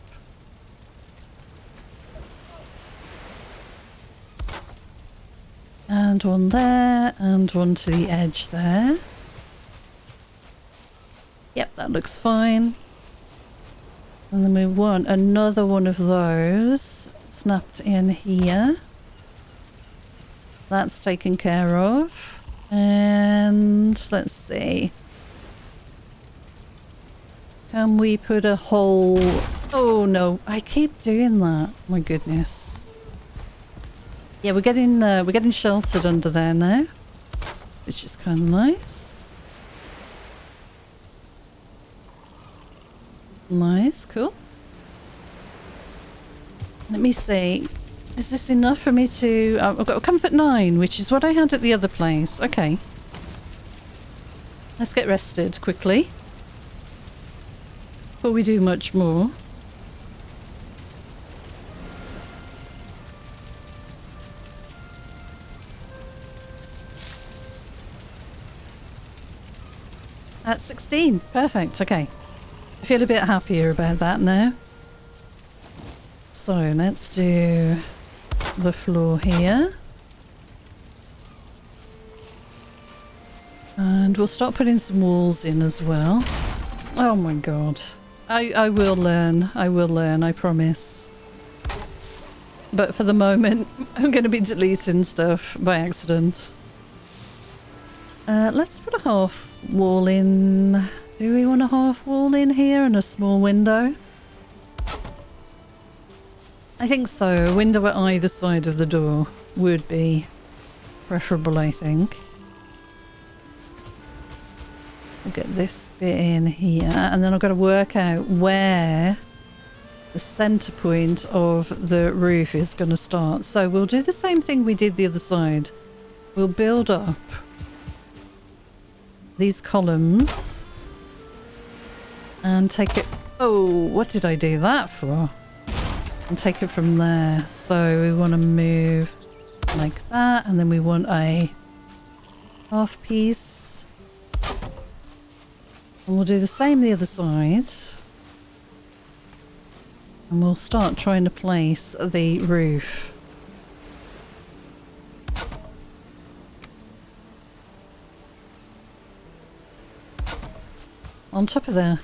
And one there, and one to the edge there. Yep, that looks fine. And then we want another one of those snapped in here. That's taken care of. And let's see. Can we put a hole? Oh no, I keep doing that. My goodness. Yeah, we're getting sheltered under there now, which is kind of nice. Nice, cool. Let me see. Is this enough for me to... I've got a comfort 9, which is what I had at the other place. Okay. Let's get rested quickly. Before we do much more. At 16. Perfect. Okay. I feel a bit happier about that now. So let's do the floor here. And we'll start putting some walls in as well. Oh my god. I will learn. I will learn, I promise. But for the moment, I'm going to be deleting stuff by accident. Let's put a half wall in. Do we want a half wall in here and a small window? I think so. A window at either side of the door would be preferable, I think. We'll get this bit in here, and then I've got to work out where the center point of the roof is going to start. So we'll do the same thing we did the other side. We'll build up these columns and take it... Oh, what did I do that for? And take it from there. So we want to move like that, and then we want a half piece. And we'll do the same the other side. And we'll start trying to place the roof. On top of there.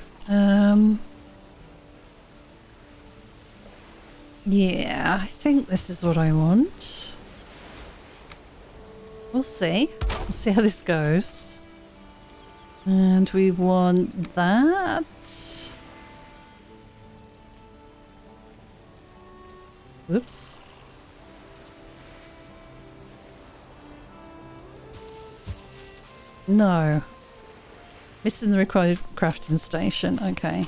Yeah, I think this is what I want. We'll see. We'll see how this goes. And we want that. Whoops. No. Missing the required crafting station. Okay.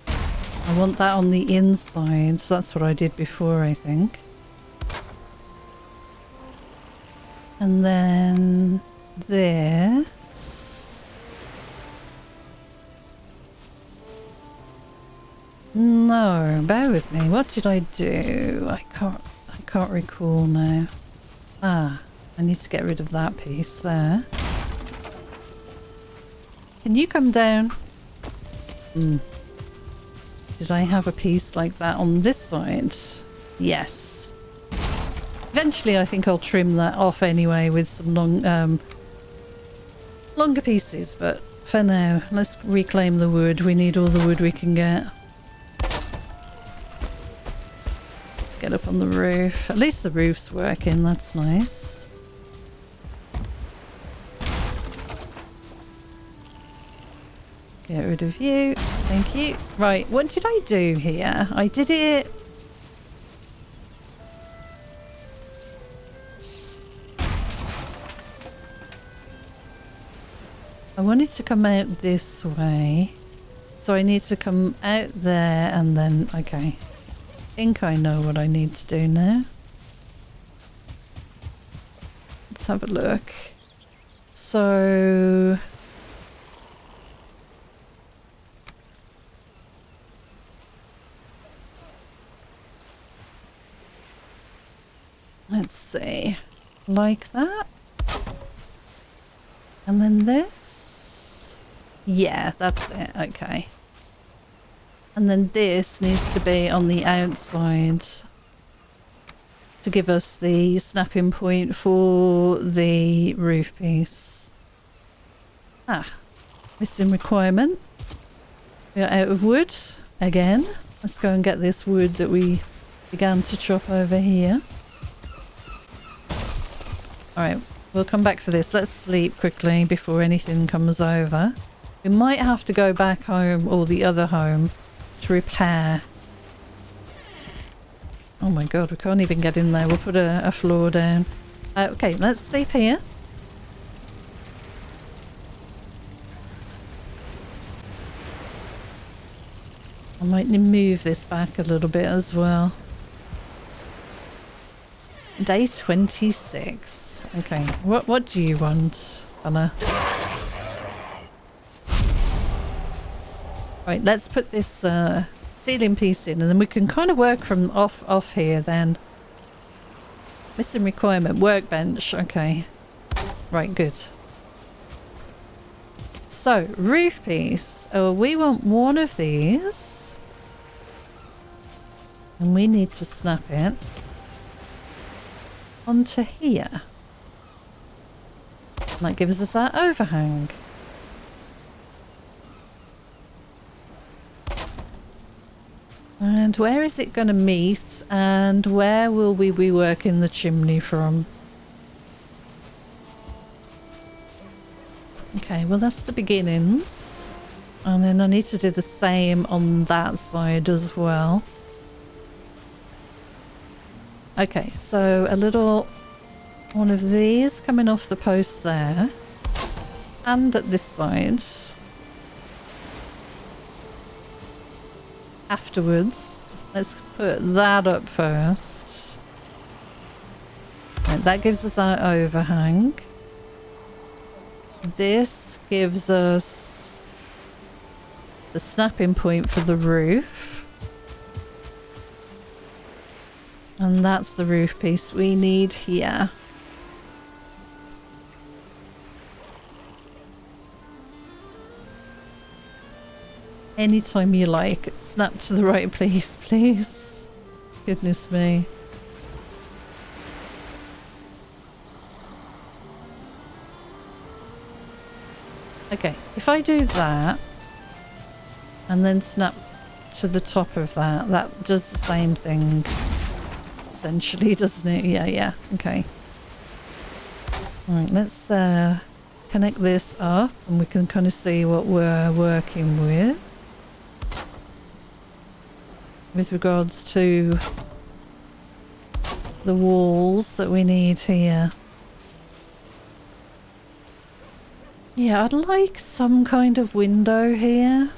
I want that on the inside. So that's what I did before, I think. And then this. No, bear with me. What did I do? I can't recall now. Ah, I need to get rid of that piece there. Can you come down? Did I have a piece like that on this side? Yes. Eventually I think I'll trim that off anyway with some longer pieces, but for now, let's reclaim the wood. We need all the wood we can get. Let's get up on the roof. At least the roof's working, that's nice. Get rid of you. Thank you. Right, what did I do here? I did it... I wanted to come out this way. So I need to come out there and then... Okay. I think I know what I need to do now. Let's have a look. So... Let's see, like that. And then this. Yeah, that's it, okay. And then this needs to be on the outside to give us the snapping point for the roof piece. Ah, missing requirement. We are out of wood again. Let's go and get this wood that we began to chop over here. Alright, we'll come back for this. Let's sleep quickly before anything comes over. We might have to go back home or the other home to repair. Oh my god, we can't even get in there. We'll put a floor down. Okay, let's sleep here. I might move this back a little bit as well. Day 26. Okay, what do you want, Anna? Right, let's put this ceiling piece in and then we can kind of work from off here then. Missing requirement, workbench, okay. Right, good. So, roof piece. Oh, we want one of these. And we need to snap it onto here. And that gives us that overhang. And where is it going to meet? And where will we be working the chimney from? Okay, well that's the beginnings. And then I need to do the same on that side as well. Okay, so a little one of these coming off the post there. And at this side. Afterwards, let's put that up first. Right, that gives us our overhang. This gives us the snapping point for the roof. And that's the roof piece we need here. anytime you like. Snap to the right place, please. Goodness me. Okay, if I do that and then snap to the top of that, that does the same thing essentially, doesn't it? Yeah, okay. Right, let's connect this up and we can kind of see what we're working with regards to the walls that we need here. Yeah, I'd like some kind of window here,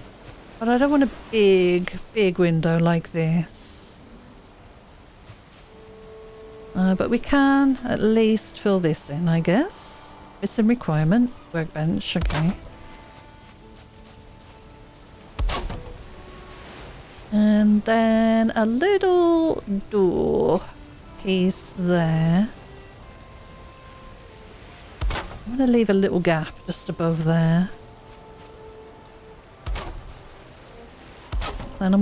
but I don't want a big window like this. But we can at least fill this in, I guess. It's some requirement. Workbench, okay. And then a little door piece there. I'm going to leave a little gap just above there. And I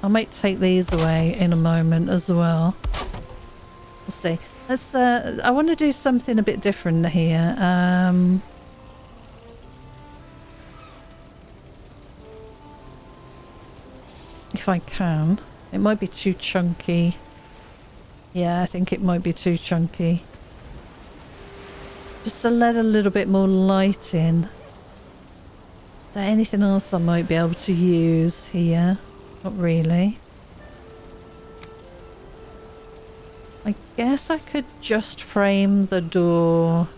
might take these away in a moment as well. We'll see. Let's I want to do something a bit different here. If I can. It might be too chunky. Yeah, I think it might be too chunky. Just to let a little bit more light in. Is there anything else I might be able to use here? Not really. I guess I could just frame the door.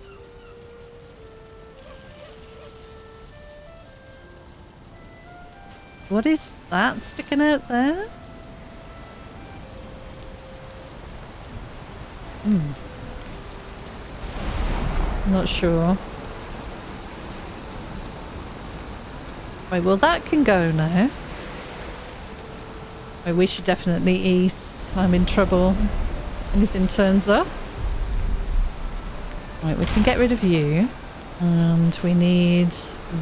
What is that sticking out there? Not sure. Right, well that can go now. Right, we should definitely eat. I'm in trouble. Anything turns up. Right, we can get rid of you. And we need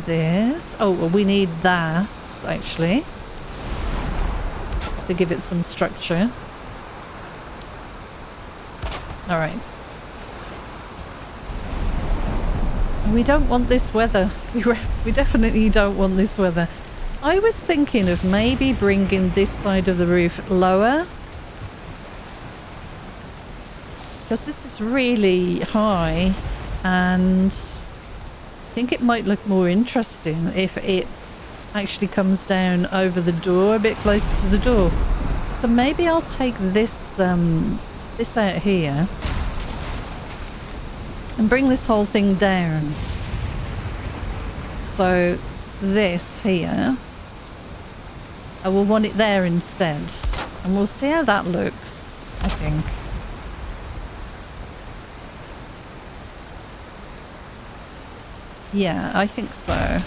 this. Oh, well, we need that, actually. To give it some structure. Alright. We don't want this weather. We definitely don't want this weather. I was thinking of maybe bringing this side of the roof lower. Because this is really high. And I think it might look more interesting if it actually comes down over the door, a bit closer to the door. So maybe I'll take this, this out here. And bring this whole thing down. So this here, I will want it there instead. And we'll see how that looks, I think. Yeah, I think so.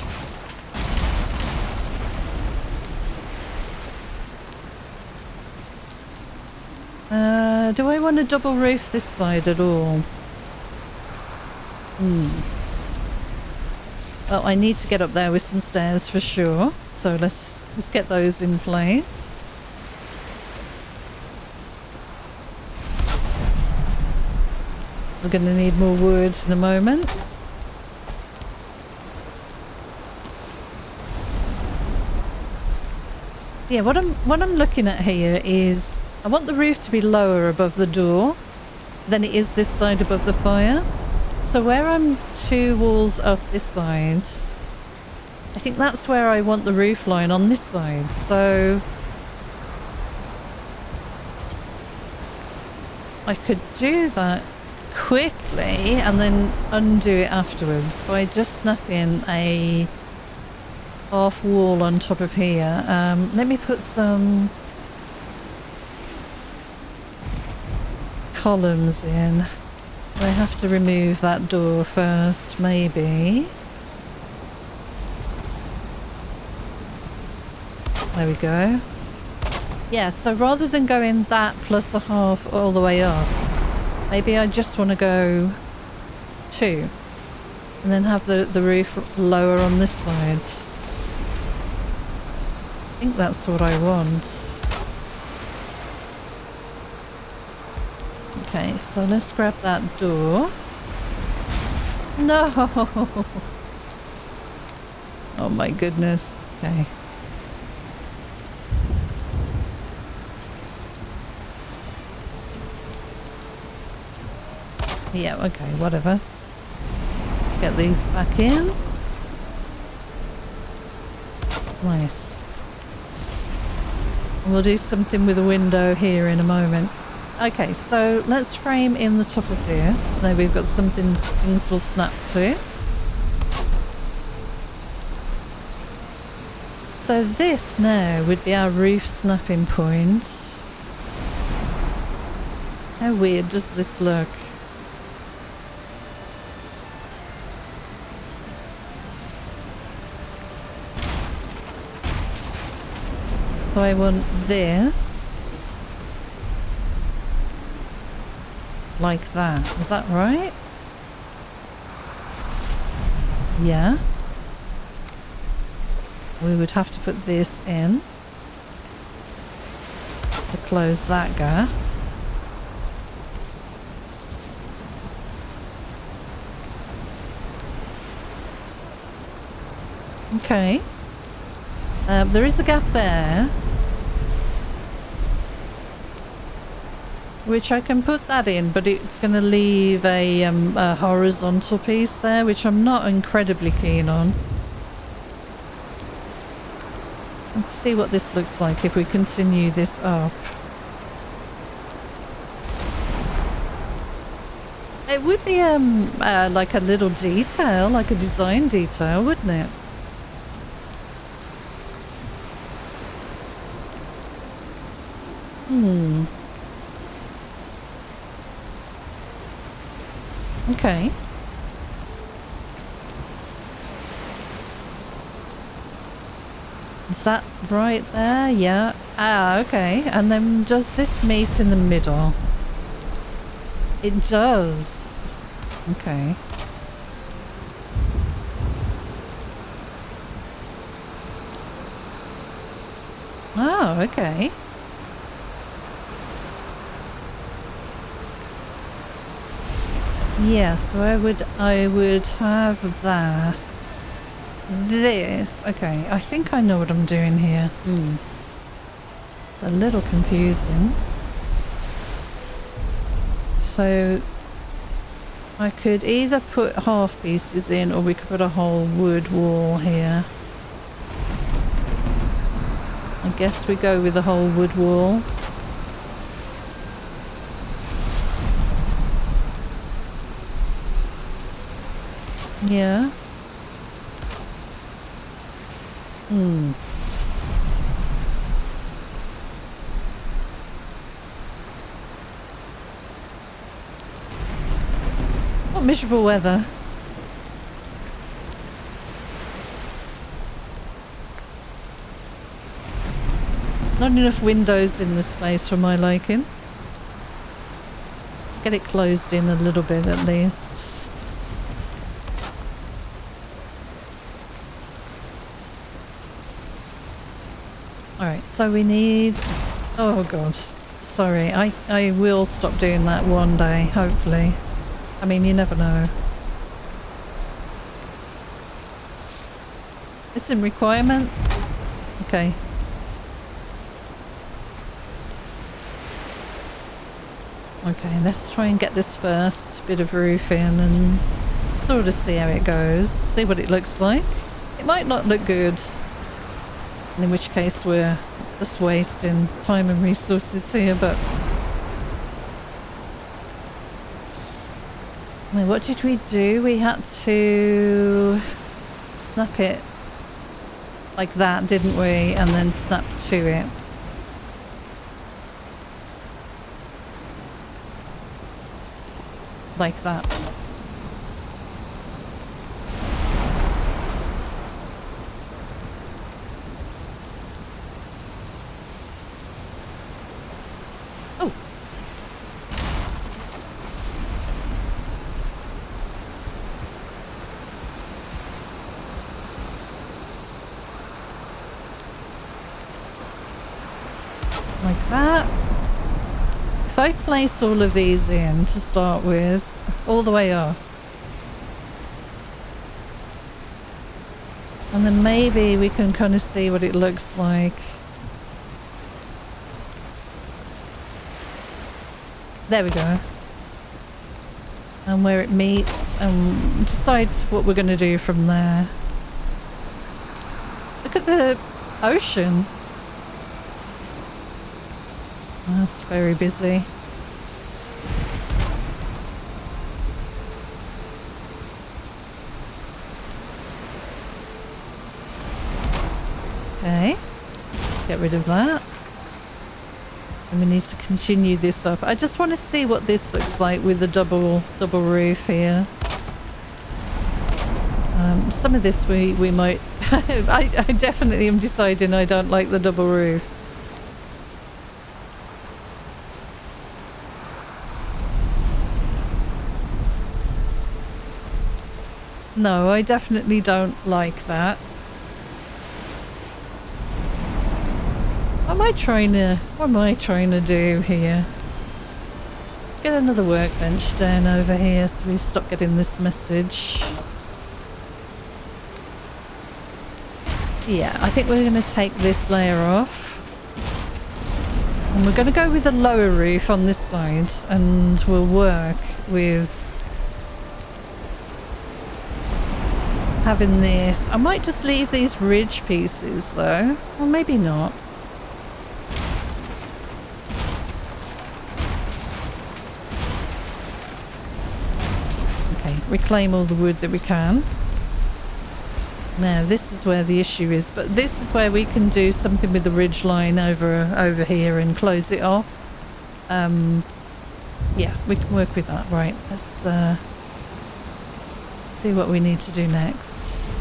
Do I want to double roof this side at all? Well, I need to get up there with some stairs for sure. So let's get those in place. We're going to need more wood in a moment. Yeah, what I'm looking at here is I want the roof to be lower above the door than it is this side above the fire. So where I'm 2 walls up this side, I think that's where I want the roof line on this side. So I could do that quickly and then undo it afterwards by just snapping a half wall on top of here. Let me put some columns in. I have to remove that door first, maybe. There we go. Yeah, so rather than going that plus a half all the way up, maybe I just want to go 2 and then have the roof lower on this side. I think that's what I want. Okay, so let's grab that door. No! Oh my goodness. Okay. Yeah, okay, whatever. Let's get these back in. Nice. And we'll do something with a window here in a moment. Okay, so let's frame in the top of this. Now we've got something things will snap to. So this now would be our roof snapping point. How weird does this look? So I want this like that. Is that right? Yeah. We would have to put this in to close that gap. Okay. There is a gap there, which I can put that in, but it's going to leave a horizontal piece there, which I'm not incredibly keen on. Let's see what this looks like if we continue this up. It would be like a little detail, like a design detail, wouldn't it? Okay. Is that right there? Yeah. Ah, okay. And then does this meet in the middle? It does. Okay. Oh, okay. Yeah, so I would have that. This. Okay, I think I know what I'm doing here. A little confusing. So I could either put half pieces in or we could put a whole wood wall here. I guess we go with the whole wood wall. Yeah. What miserable weather. Not enough windows in this place for my liking. Let's get it closed in a little bit at least. Alright, so we need... Oh god, sorry. I will stop doing that one day, hopefully. I mean, you never know. Missing requirement? Okay. Okay, let's try and get this first bit of roof in and sort of see how it goes. See what it looks like. It might not look good. In which case we're just wasting time and resources here, but... What did we do? We had to snap it like that, didn't we? And then snap to it. Like that. Oh. that. If I place all of these in to start with, all the way up, and then maybe we can kind of see what it looks like. There we go. And where it meets, and decide what we're going to do from there. Look at the ocean. That's very busy. Okay, get rid of that. And we need to continue this up. I just want to see what this looks like with the double roof here. Some of this we might... I definitely am deciding I don't like the double roof. No, I definitely don't like that. What am I trying to do here? Let's get another workbench down over here so we stop getting this message. Yeah, I think we're going to take this layer off. And we're going to go with a lower roof on this side, and we'll work with having this. I might just leave these ridge pieces though, or maybe not. Okay, reclaim all the wood that we can. Now this is where the issue is, but this is where we can do something with the ridge line over here and close it off. Yeah, we can work with that. Right, let's see what we need to do next.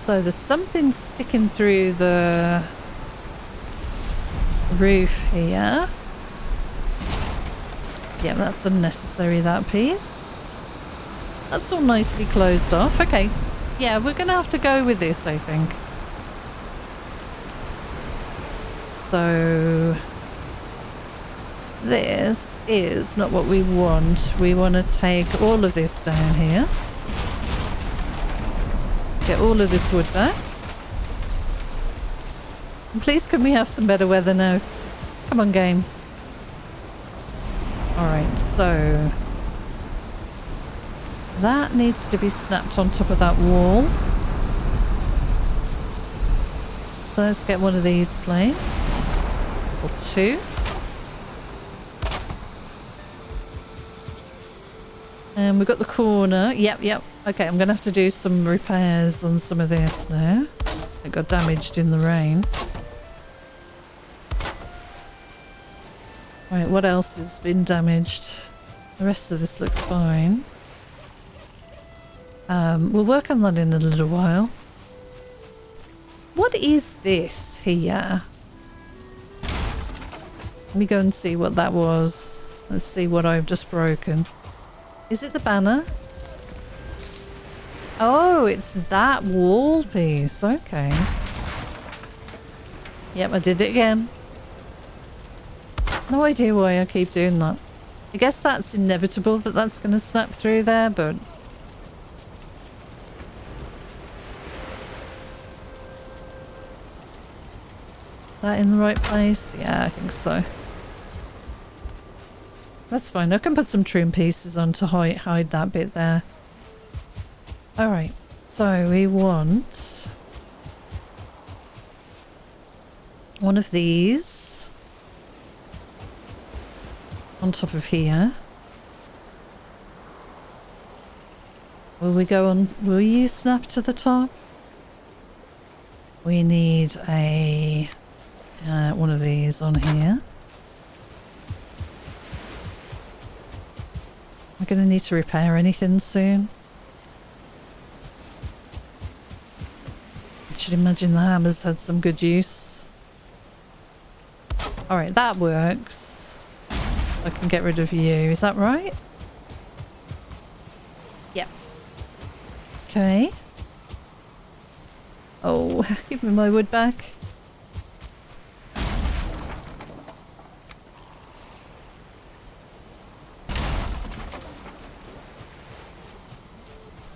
So there's something sticking through the roof here. Yeah, that's unnecessary, that piece. That's all nicely closed off. Okay. Yeah, we're going to have to go with this, I think. So this is not what we want. We want to take all of this down here. Get all of this wood back. And please can we have some better weather now? Come on, game. Alright, so that needs to be snapped on top of that wall. So let's get one of these placed. Or two. And we've got the corner. Yep. Okay, I'm going to have to do some repairs on some of this now. It got damaged in the rain. Right, what else has been damaged? The rest of this looks fine. We'll work on that in a little while. What is this here? Let me go and see what that was. Let's see what I've just broken. Is it the banner? Oh, it's that wall piece. Okay. Yep, I did it again. No idea why I keep doing that. I guess that's inevitable that that's going to snap through there, but... that in the right place? Yeah, I think so. That's fine. I can put some trim pieces on to hide that bit there. Alright, so we want one of these on top of here. Will you snap to the top? We need a one of these on here. I'm going to need to repair anything soon. I should imagine the hammer's had some good use. Alright, that works. I can get rid of you. Is that right? Yep. Okay. Oh, give me my wood back.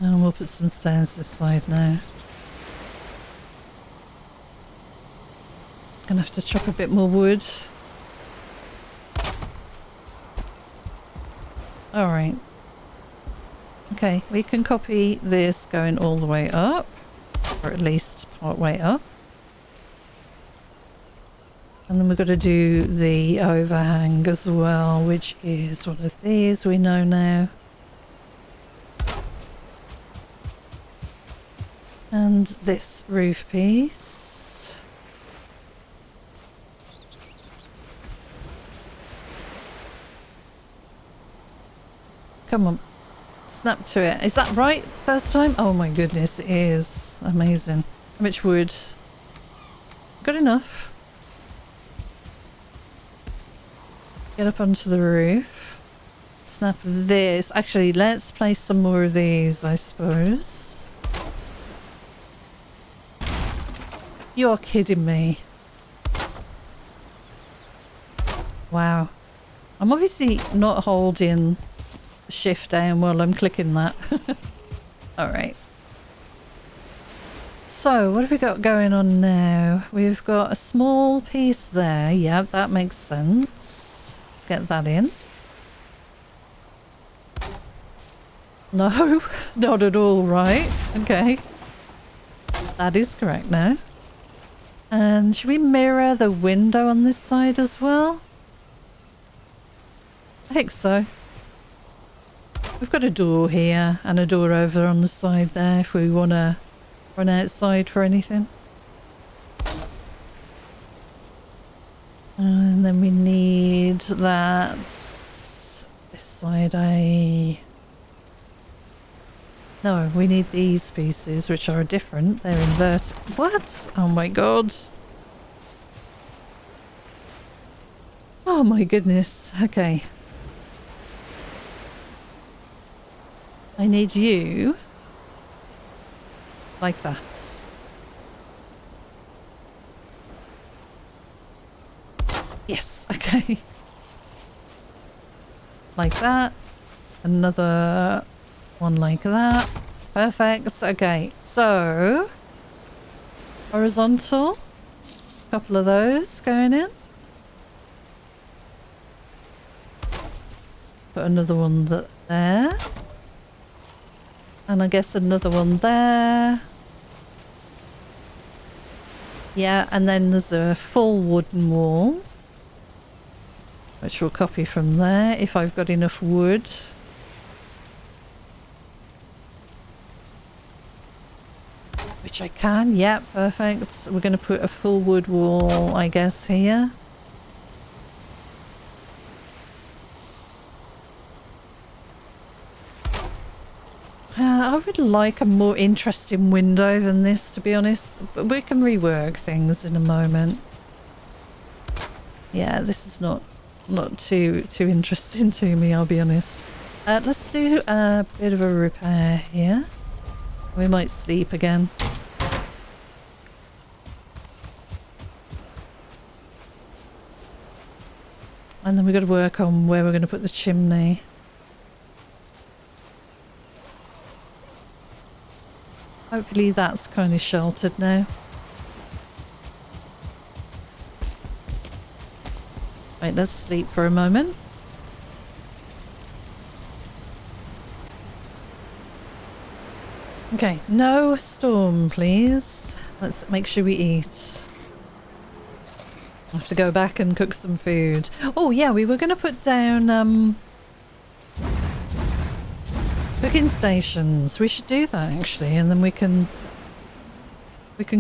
And we'll put some stairs this side now. Gonna have to chop a bit more wood. Alright. Okay, we can copy this going all the way up. Or at least part way up. And then we've got to do the overhang as well, which is one of these we know now. And this roof piece. Come on. Snap to it. Is that right? First time? Oh my goodness, it is. Amazing. How much wood? Good enough. Get up onto the roof. Snap this. Actually, let's place some more of these, I suppose. You're kidding me. Wow. I'm obviously not holding shift down while I'm clicking that. Alright. So, what have we got going on now? We've got a small piece there. Yeah, that makes sense. Get that in. No, not at all right. Okay. That is correct now. And should we mirror the window on this side as well? I think so. We've got a door here and a door over on the side there if we want to run outside for anything. And then we need that. This side No, we need these pieces which are different. They're inverted. What? Oh my god. Oh my goodness. Okay. I need you like that. Yes, okay. Like that. Another one like that. Perfect. Okay, so horizontal. Couple of those going in. Put another one there. And I guess another one there. Yeah, and then there's a full wooden wall, which we'll copy from there if I've got enough wood. Which I can, yeah, perfect. We're going to put a full wood wall, I guess, here. I would like a more interesting window than this, to be honest, but we can rework things in a moment. Yeah, this is not too interesting to me, I'll be honest. Let's do a bit of a repair here. We might sleep again. And then we've got to work on where we're going to put the chimney. Hopefully that's kind of sheltered now. Right, let's sleep for a moment. Okay, no storm, please. Let's make sure we eat. I have to go back and cook some food. Oh yeah, we were going to put down cooking stations. We should do that actually, and then we can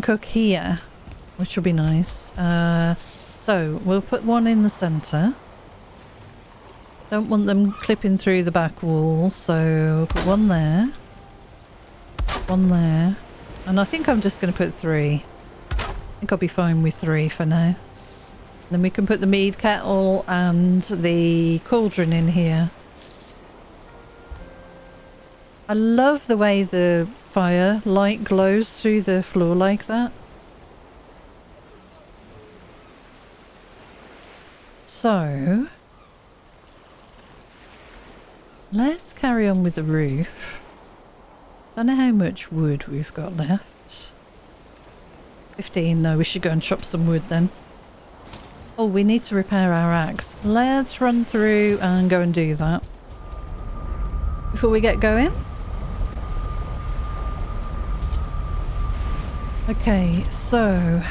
cook here, which will be nice. So we'll put one in the centre. Don't want them clipping through the back wall, so we'll put one there. One there. And I think I'm just going to put 3. I think I'll be fine with 3 for now. Then we can put the mead kettle and the cauldron in here. I love the way the fire light glows through the floor like that. So, let's carry on with the roof. Don't know how much wood we've got left. 15. No, we should go and chop some wood then. Oh, we need to repair our axe. Let's run through and go and do that before we get going. Okay, so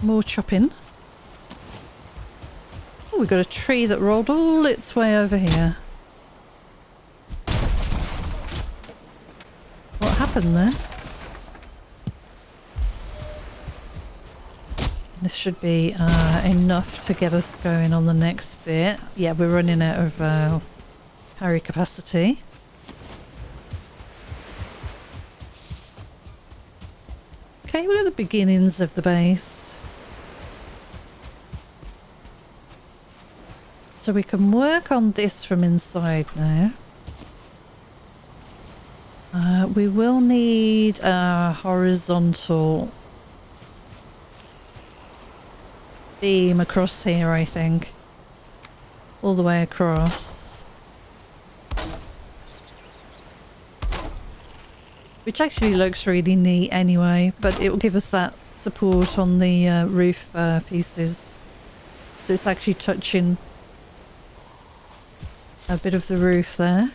more chopping. Oh, we've got a tree that rolled all its way over here. What happened there? This should be enough to get us going on the next bit. Yeah, we're running out of carry capacity. Okay, we're at the beginnings of the base. So we can work on this from inside now. We will need a horizontal beam across here, I think. All the way across. Which actually looks really neat anyway, but it will give us that support on the roof pieces. So it's actually touching a bit of the roof there.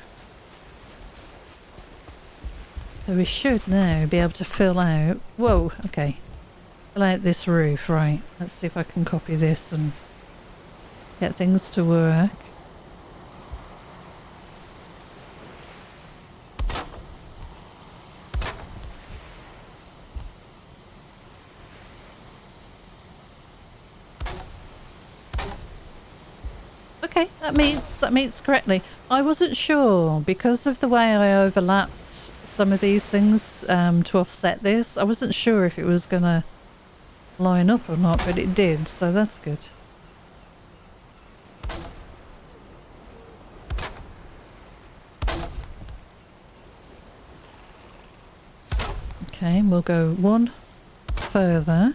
So we should now be able to fill out... Whoa, okay. Fill out this roof, right. Let's see if I can copy this and get things to work. Okay, that meets correctly. I wasn't sure because of the way I overlapped some of these things to offset this. I wasn't sure if it was gonna line up or not, but it did, so that's good. Okay, and we'll go one further.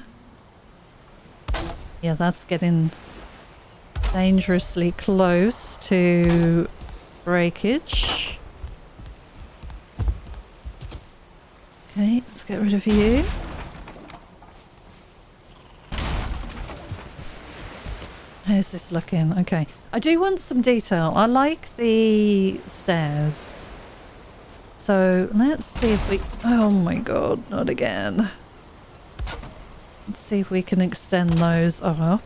Yeah, that's getting dangerously close to breakage. Okay, let's get rid of you. How's this looking? Okay. I do want some detail. I like the stairs. So let's see if we... Oh my god, not again. Let's see if we can extend those up.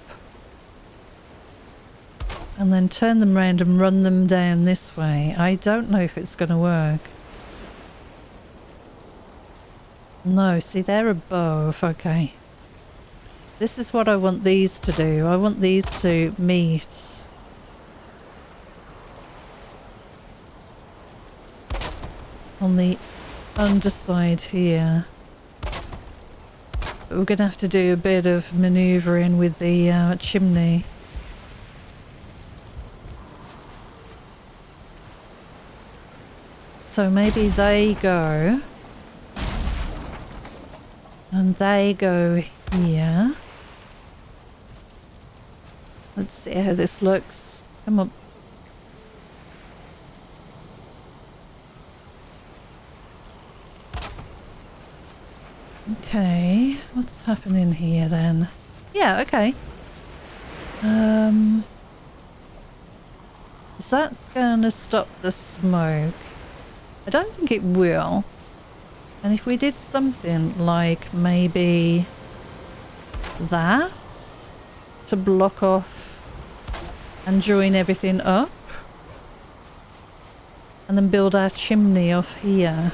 And then turn them around and run them down this way. I don't know if it's going to work. No, see, they're above. Okay. This is what I want these to do. I want these to meet. On the underside here. But we're going to have to do a bit of manoeuvring with the chimney. So maybe they go. And they go here. Let's see how this looks. Come on. Okay, what's happening here then? Yeah, okay. Is that gonna stop the smoke? I don't think it will. And if we did something like maybe that to block off and join everything up and then build our chimney off here,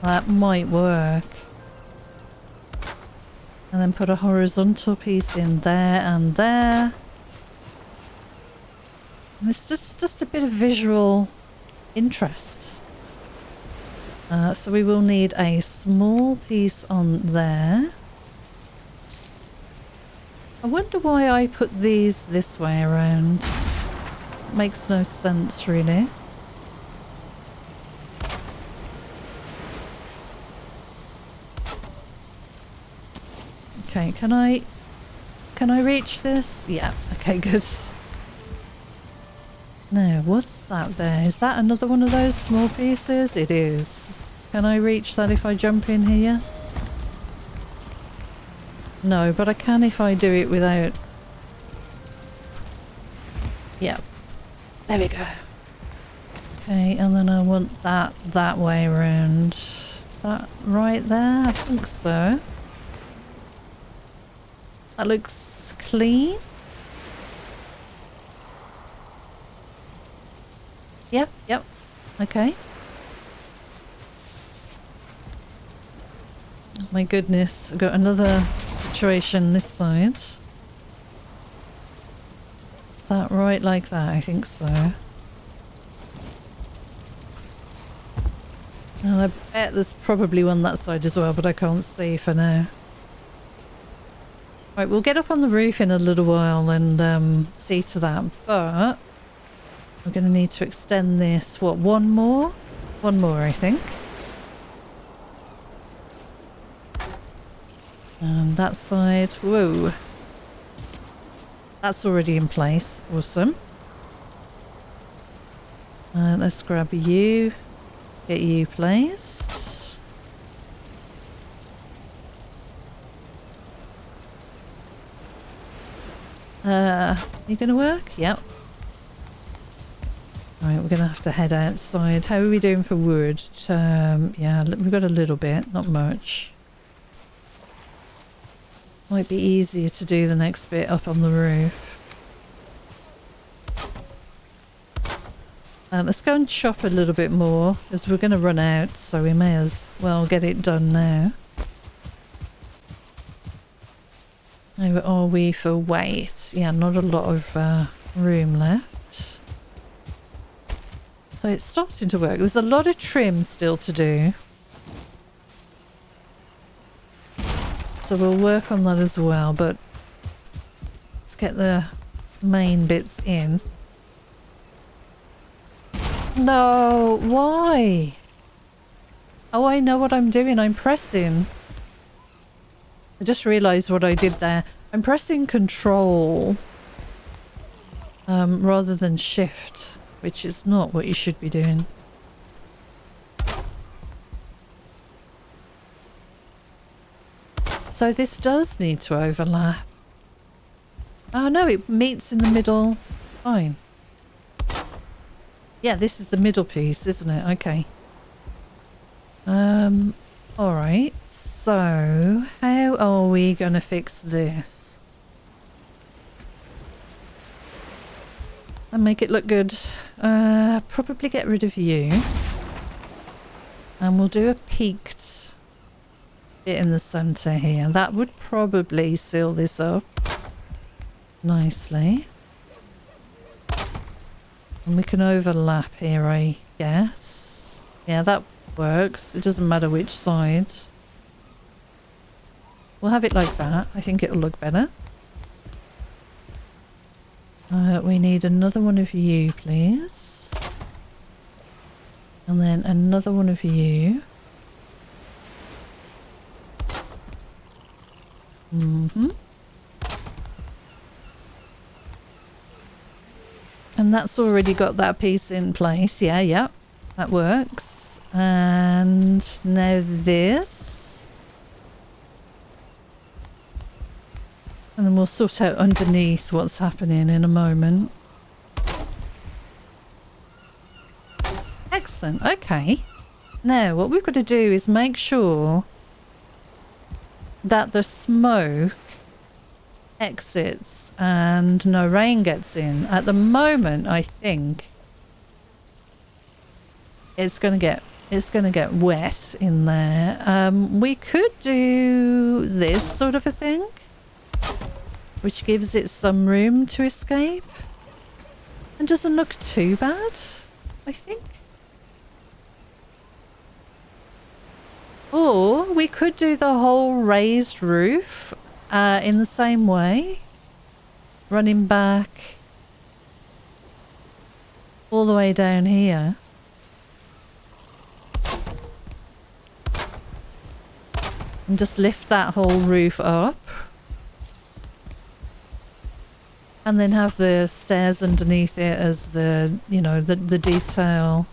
that might work. And then put a horizontal piece in there and there. And it's just a bit of visual interest. So we will need a small piece on there. I wonder why I put these this way around. Makes no sense really. Okay, can I reach this? Yeah, okay, good. Now, what's that there? Is that another one of those small pieces? It is. Can I reach that if I jump in here? No, but I can if I do it without... Yeah. There we go. Okay, and then I want that way around. That right there? I think so. That looks clean. Yep, yep. Okay. Oh my goodness, I've got another situation this side. Is that right like that? I think so. And I bet there's probably one that side as well, but I can't see for now. Right, we'll get up on the roof in a little while and see to that, but we're going to need to extend this, what, one more? One more, I think. And that side, whoa. That's already in place, awesome. Let's grab you. Get you placed. You gonna work? Yep. Right, we're gonna have to head outside. How are we doing for wood? Yeah, we've got a little bit, not much. Might be easier to do the next bit up on the roof. Let's go and chop a little bit more, because we're going to run out, so we may as well get it done now. How are we for weight? Yeah, not a lot of room left. So it's starting to work. There's a lot of trim still to do. So we'll work on that as well, but let's get the main bits in. No, why? Oh, I know what I'm doing. I'm pressing. I just realised what I did there. I'm pressing Control rather than Shift, which is not what you should be doing. So this does need to overlap. Oh no, it meets in the middle. Fine. Yeah, this is the middle piece, isn't it? Okay. Alright. So, how are we gonna fix this? And make it look good. Probably get rid of you. And we'll do a peaked bit in the centre here. That would probably seal this up nicely. And we can overlap here, I guess. Yeah, that works. It doesn't matter which side. We'll have it like that. I think it'll look better. We need another one of you, please. And then another one of you. Mm-hmm. And that's already got that piece in place. Yeah, yeah, that works. And now this. And then we'll sort out underneath what's happening in a moment. Excellent. Okay. Now, what we've got to do is make sure that the smoke exits and no rain gets in. At the moment, I think it's gonna get wet in there. We could do this sort of a thing, which gives it some room to escape and doesn't look too bad, I think. Or we could do the whole raised roof in the same way, running back all the way down here. And just lift that whole roof up. And then have the stairs underneath it as the, you know, the detail.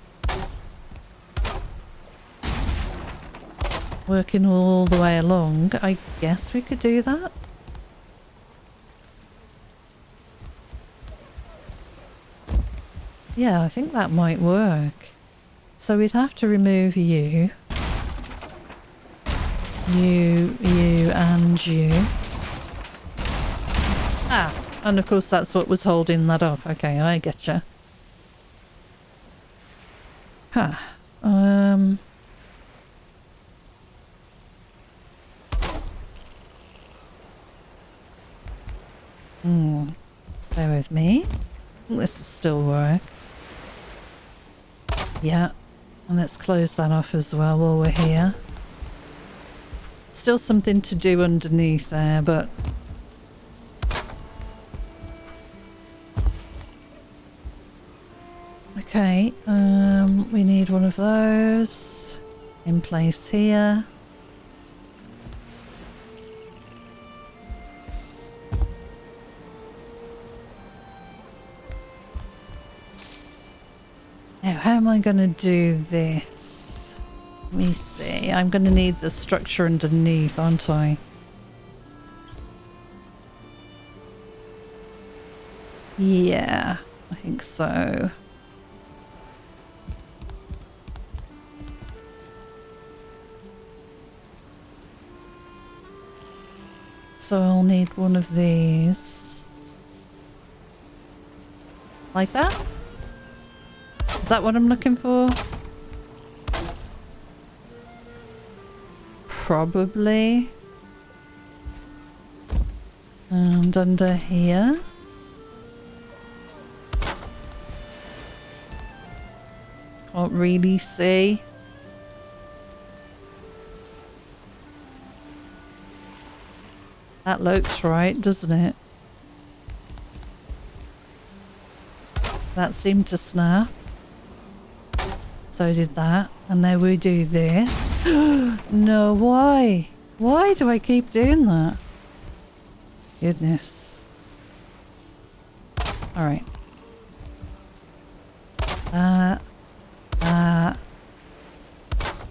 Working all the way along. I guess we could do that. Yeah, I think that might work. So we'd have to remove you. You, and you. Ah, and of course that's what was holding that up. Okay, I getcha. Huh. Bear with me. This will still work. Yeah. And let's close that off as well while we're here. Still something to do underneath there, but... Okay, we need one of those in place here. Now, how am I going to do this? Let me see. I'm going to need the structure underneath, aren't I? Yeah, I think so. So I'll need one of these. Like that? Is that what I'm looking for? Probably. And under here. Can't really see. That looks right, doesn't it? That seemed to snap. So did that. And now we do this. No, why? Why do I keep doing that? Goodness. Alright.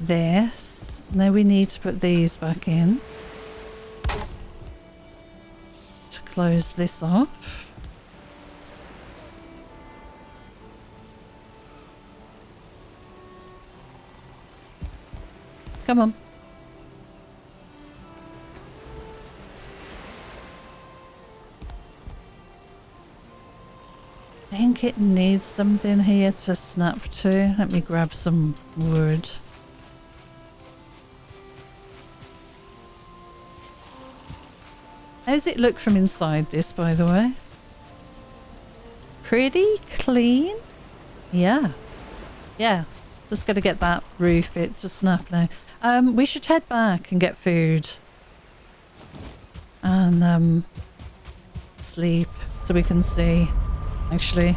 This. Now we need to put these back in. To close this off. Come on. I think it needs something here to snap to. Let me grab some wood. How does it look from inside this, by the way? Pretty clean? Yeah. Yeah. Just got to get that roof bit to snap now. We should head back and get food. And sleep so we can see, actually.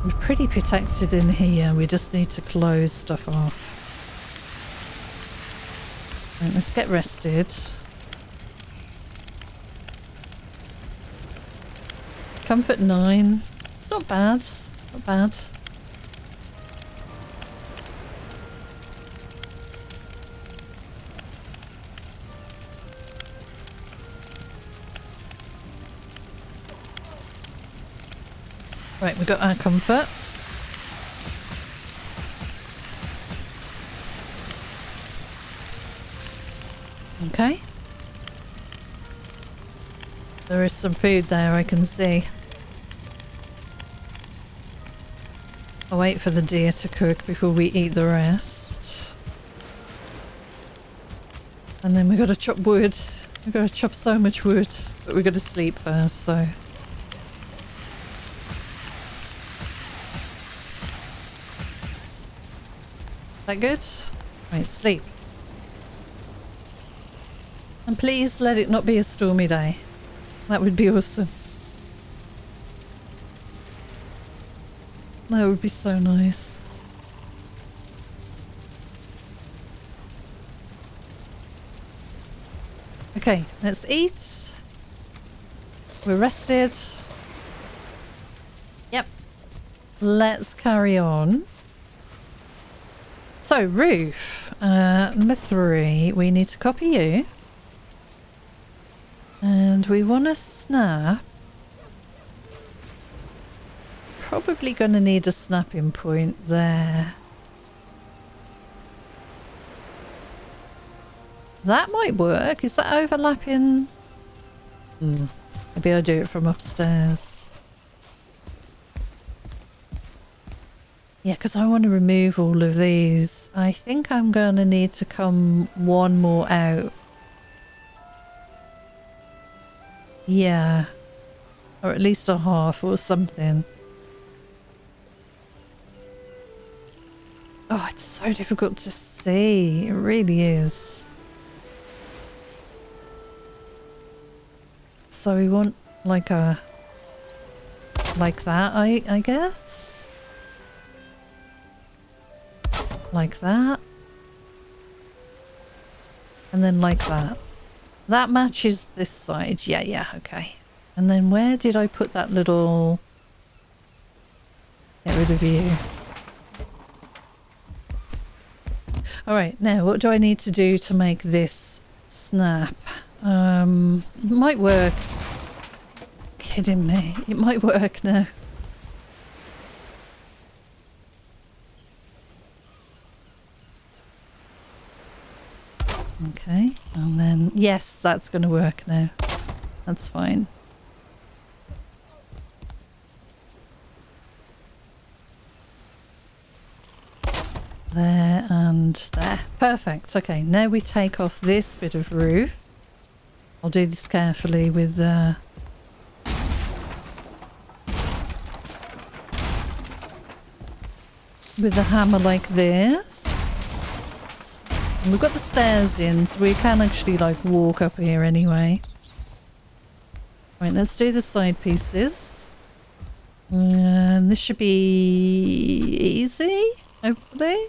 We're pretty protected in here. We just need to close stuff off. Right, let's get rested. Comfort 9. It's not bad. Not bad. Right, we got our comfort. Okay. There is some food there, I can see. I'll wait for the deer to cook before we eat the rest. And then we gotta chop wood. We gotta chop so much wood, but we gotta sleep first, so. That good? Right, sleep. And please let it not be a stormy day. That would be awesome. That would be so nice. Okay, let's eat. We're rested. Yep. Let's carry on. So, roof. Number 3. We need to copy you. And we want to snap. Probably going to need a snapping point there. That might work. Is that overlapping? Maybe I'll do it from upstairs. Yeah, because I want to remove all of these. I think I'm going to need to come one more out. Yeah. Or at least a half or something. Oh, it's so difficult to see. It really is. So we want like a... like that, I guess? Like that. And then like that. That matches this side. Yeah, okay. And then where did I put that little... Get rid of you. Alright, now what do I need to do to make this snap? It might work. Kidding me. It might work now. Okay, and then yes, that's going to work now. That's fine. There and there. Perfect. Okay, now we take off this bit of roof. I'll do this carefully with the hammer like this. And we've got the stairs in, so we can actually like walk up here anyway. Right, let's do the side pieces. And this should be easy, hopefully.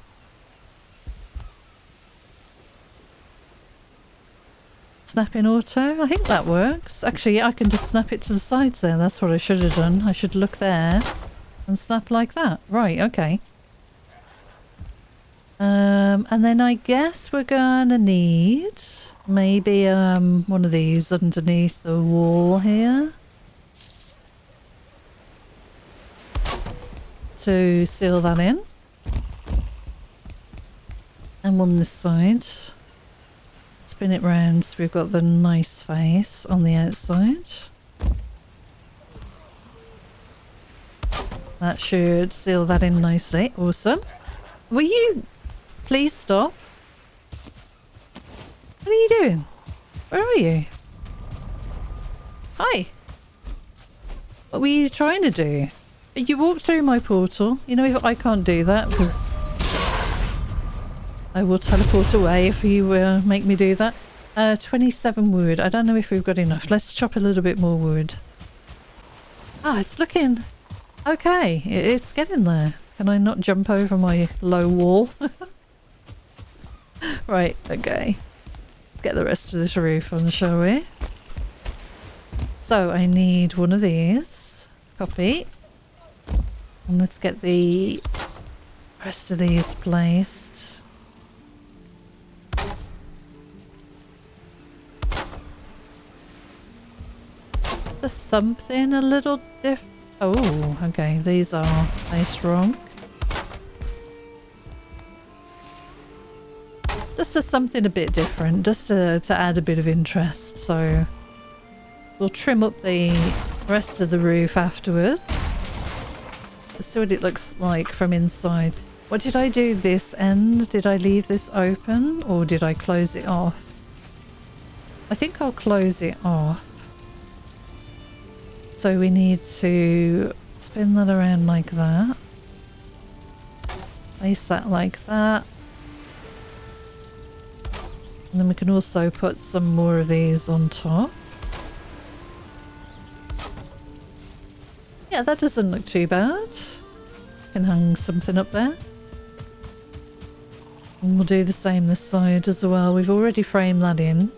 Snap in auto. I think that works. Actually, I can just snap it to the sides there. That's what I should have done. I should look there and snap like that. Right, okay. And then I guess we're gonna need maybe one of these underneath the wall here to seal that in. And one this side. Spin it round so we've got the nice face on the outside. That should seal that in nicely. Awesome. Will you please stop? What are you doing? Where are you? Hi. What were you trying to do? You walked through my portal. You know, I can't do that because I will teleport away if you make me do that. 27 wood. I don't know if we've got enough. Let's chop a little bit more wood. Ah, it's looking... okay, it's getting there. Can I not jump over my low wall? Right, okay. Let's get the rest of this roof on, shall we? So I need one of these. Copy. And let's get the rest of these placed. There's something a little different. Oh, okay. These are placed wrong. Just as something a bit different, just to add a bit of interest. So we'll trim up the rest of the roof afterwards. Let's see what it looks like from inside. What did I do this end? Did I leave this open or did I close it off? I think I'll close it off. So we need to spin that around like that. Place that like that. And then we can also put some more of these on top. Yeah, that doesn't look too bad. Can hang something up there. And we'll do the same this side as well. We've already framed that in.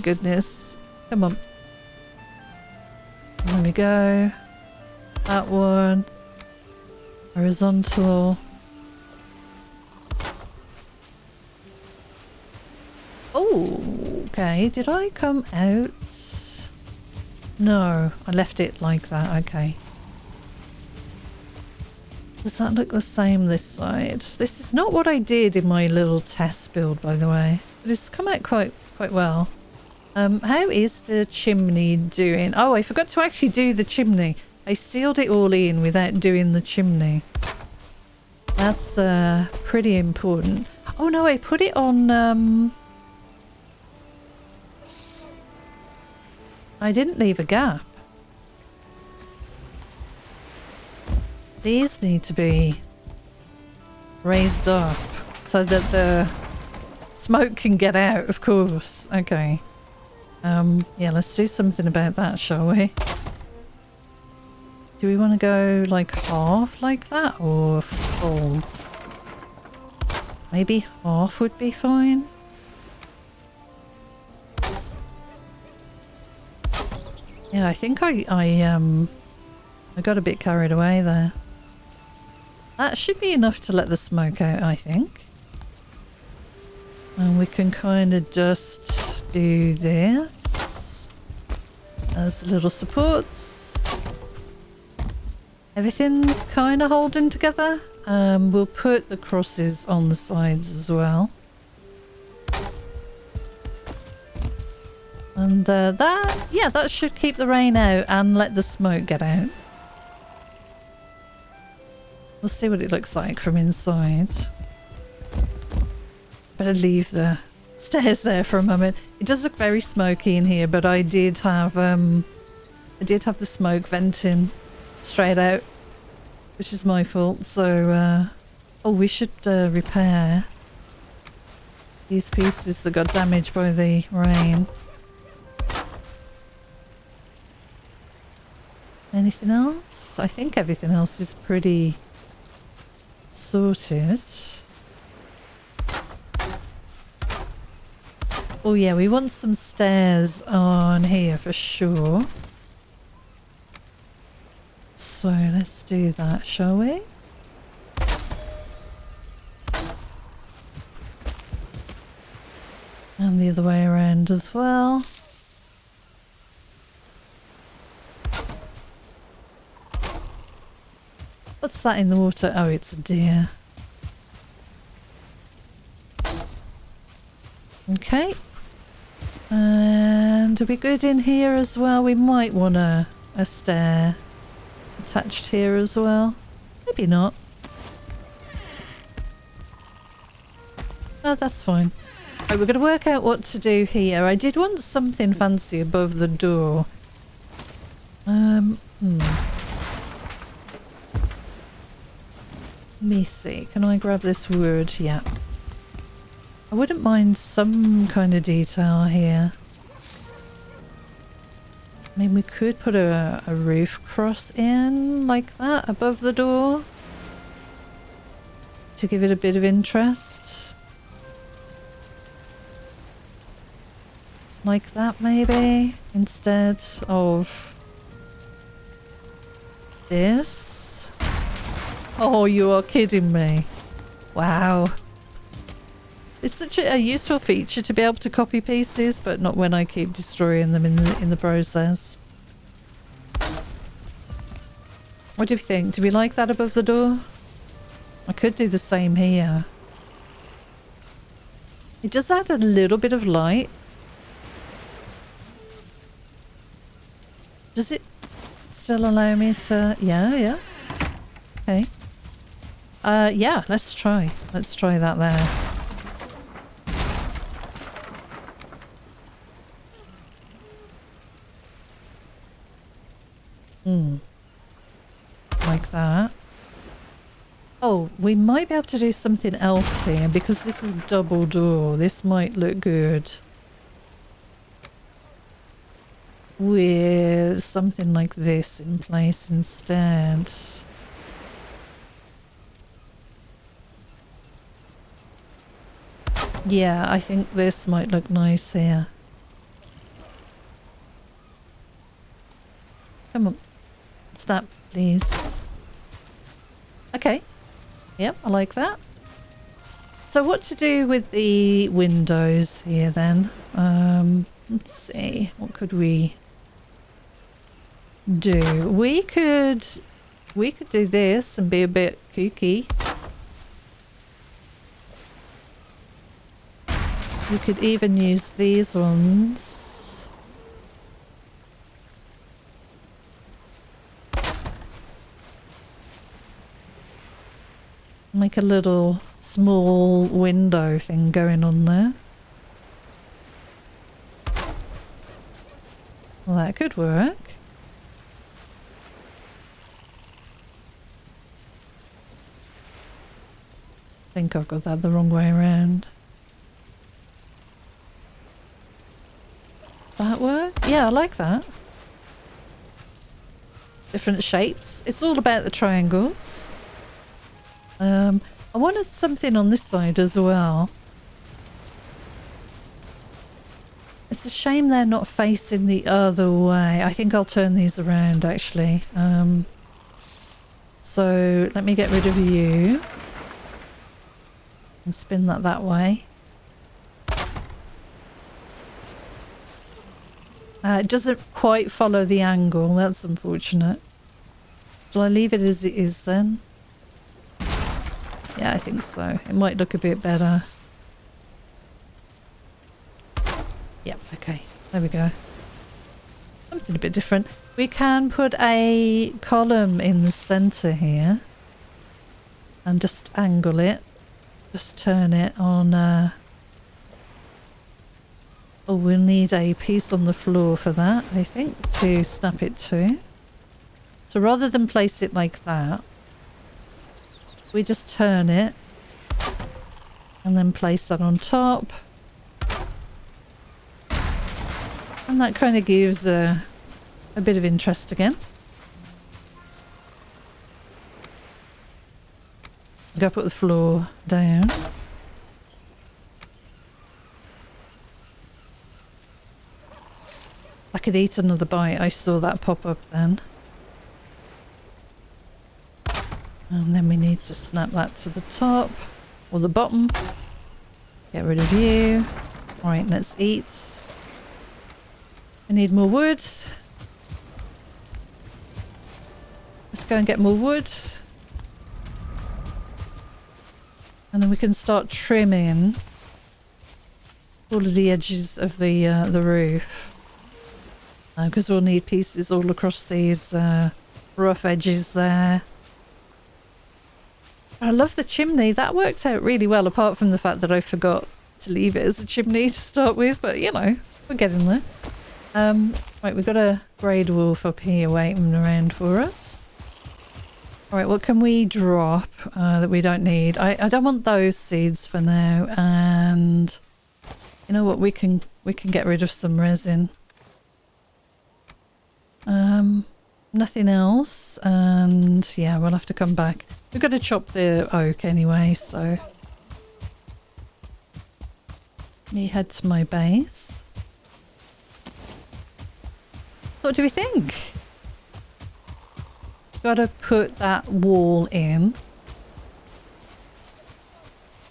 goodness. Come on. There we go. That one. Horizontal. Oh, okay. Did I come out? No, I left it like that. Okay. Does that look the same this side? This is not what I did in my little test build, by the way. But it's come out quite well. How is the chimney doing? Oh, I forgot to actually do the chimney. I sealed it all in without doing the chimney. That's pretty important. Oh no, I put it on... I didn't leave a gap. These need to be raised up so that the smoke can get out, of course. Okay. Yeah, let's do something about that, shall we? Do we want to go like half like that or full? Maybe half would be fine. Yeah, I think I got a bit carried away there. That should be enough to let the smoke out, I think. And we can kind of just do this as little supports. Everything's kind of holding together. We'll put the crosses on the sides as well. And that should keep the rain out and let the smoke get out. We'll see what it looks like from inside. Better leave the stairs there for a moment. It does look very smoky in here, but I did have the smoke venting straight out, which is my fault. So, oh, we should repair these pieces that got damaged by the rain. Anything else? I think everything else is pretty sorted. Oh yeah, we want some stairs on here for sure. So let's do that, shall we? And the other way around as well. What's that in the water? Oh, it's a deer. Okay. And are we good in here as well? We might want a stair attached here as well. Maybe not. No, that's fine. Right, we're going to work out what to do here. I did want something fancy above the door. Let me see. Can I grab this wood? Yeah. I wouldn't mind some kind of detail here. I mean, we could put a roof cross in like that above the door to give it a bit of interest. Like that maybe, instead of this. Oh, you are kidding me. Wow. It's such a useful feature to be able to copy pieces, but not when I keep destroying them in the process. What do you think? Do we like that above the door? I could do the same here. It does add a little bit of light. Does it still allow me to... Yeah. Okay. Yeah, let's try. Let's try that there. Like that. Oh, we might be able to do something else here because this is double door. This might look good with something like this in place instead. Yeah, I think this might look nice here. Come on. Snap, please. Okay. Yep, I like that. So what to do with the windows here then? Let's see. What could we do? We could do this and be a bit kooky. We could even use these ones. Make a little small window thing going on there. Well, that could work. I think I've got that the wrong way around. That work? Yeah, I like that. Different shapes. It's all about the triangles. I wanted something on this side as well. It's a shame they're not facing the other way. I think I'll turn these around actually. So let me get rid of you. And spin that way. It doesn't quite follow the angle. That's unfortunate. Shall I leave it as it is then? Yeah, I think so. It might look a bit better. Yep, okay. There we go. Something a bit different. We can put a column in the centre here. And just angle it. Just turn it on... Oh, we'll need a piece on the floor for that, I think, to snap it to. So rather than place it like that, we just turn it and then place that on top. And that kind of gives a bit of interest again. I'm going to put the floor down. I could eat another bite. I saw that pop up then. And then we need to snap that to the top or the bottom. Get rid of you. Alright, let's eat. I need more wood. Let's go and get more wood. And then we can start trimming all of the edges of the roof. Because we'll need pieces all across these rough edges there. I love the chimney. That worked out really well, apart from the fact that I forgot to leave it as a chimney to start with. But, you know, we're getting there. Right, we've got a grey dwarf up here waiting around for us. Alright, what can we drop that we don't need? I don't want those seeds for now. And you know what? We can get rid of some resin. Nothing else, and yeah, we'll have to come back. We've got to chop the oak anyway, so let me head to my base. What do we think? Gotta put that wall in.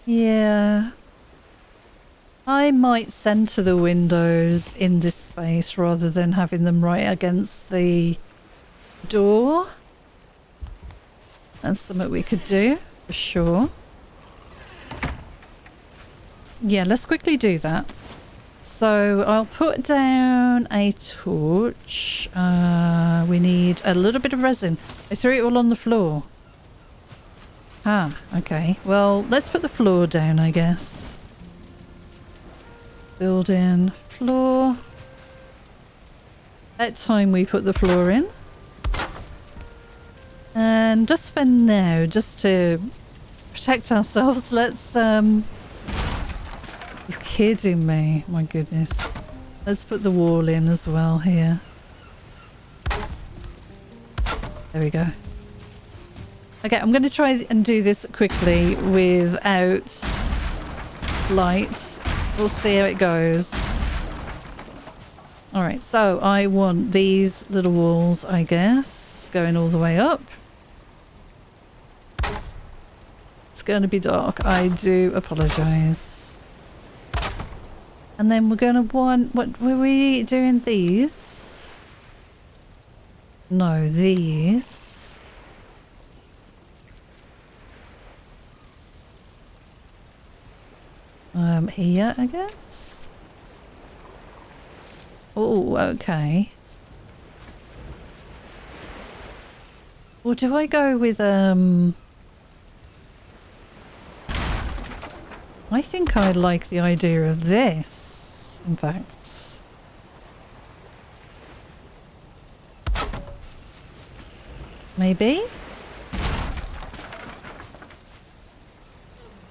Yeah. I might centre the windows in this space rather than having them right against the door. That's something we could do, for sure. Yeah, let's quickly do that. So I'll put down a torch. We need a little bit of resin. I threw it all on the floor. Ah, okay. Well, let's put the floor down, I guess. Building floor. At time we put the floor in. And just for now, just to protect ourselves, let's you're kidding me, my goodness. Let's put the wall in as well here. There we go. Okay, I'm going to try and do this quickly without light. We'll see how it goes. All right, so I want these little walls, I guess, going all the way up. It's going to be dark. I do apologize. And then we're going to want... What were we doing? These? No, these. Here, I guess. Oh, okay. Or do I go with, I think I like the idea of this, in fact. Maybe?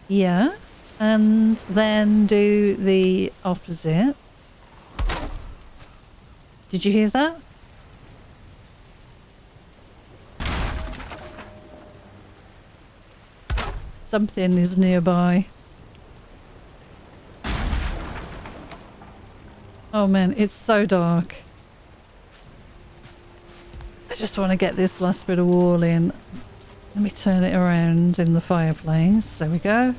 Yeah. And then do the opposite. Did you hear that? Something is nearby. Oh man, it's so dark. I just want to get this last bit of wall in. Let me turn it around in the fireplace. There we go.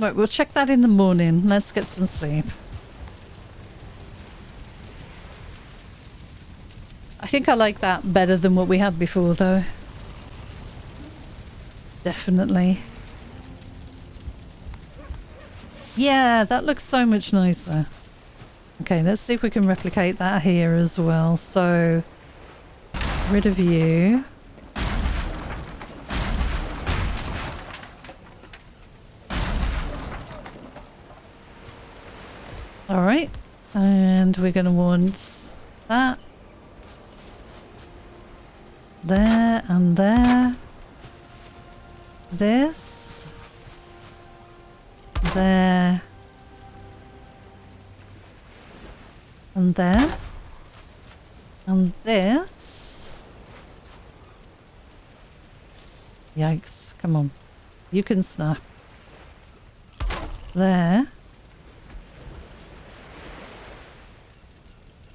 Right, we'll check that in the morning. Let's get some sleep. I think I like that better than what we had before, though. Definitely. Yeah, that looks so much nicer. Okay, let's see if we can replicate that here as well. So, rid of you. All right, and we're going to want that. There and there. This. There. And there. And this. Yikes, come on. You can snap. There.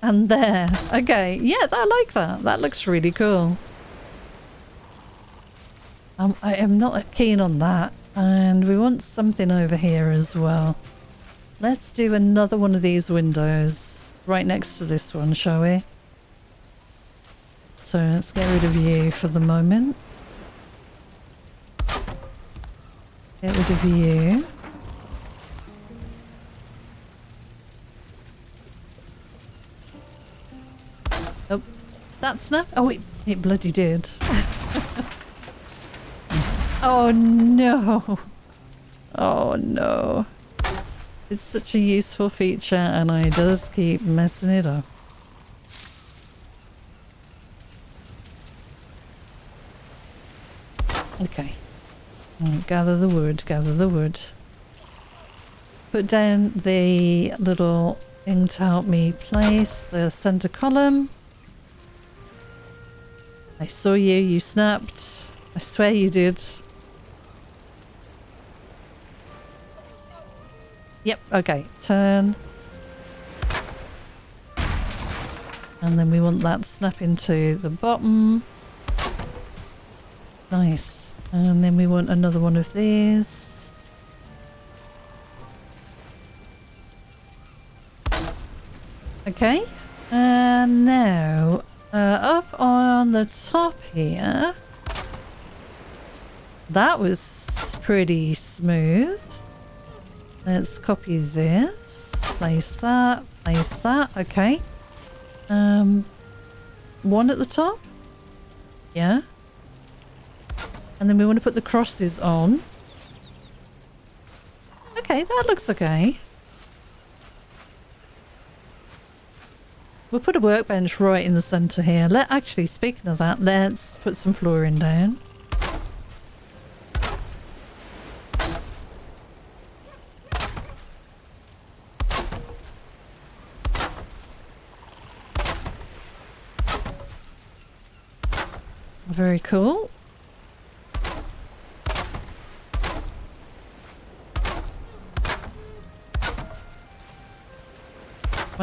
And there. Okay, yeah, I like that. That looks really cool. I am not keen on that. And we want something over here as well. Let's do another one of these windows right next to this one, shall we? So let's get rid of you for the moment. Get rid of you. Oh, did that snap? Oh, it bloody did. Oh no. Oh no. It's such a useful feature and I just keep messing it up. Okay. Right, gather the wood, gather the wood. Put down the little thing to help me place the center column. I saw you, you snapped. I swear you did. Yep, okay, turn. And then we want that snap into the bottom. Nice. And then we want another one of these. Okay. And now, up on the top here. That was pretty smooth. Let's copy this, place that, okay. One at the top? Yeah. And then we want to put the crosses on. Okay, that looks okay. We'll put a workbench right in the centre here. Actually, speaking of that, let's put some flooring down. Very cool.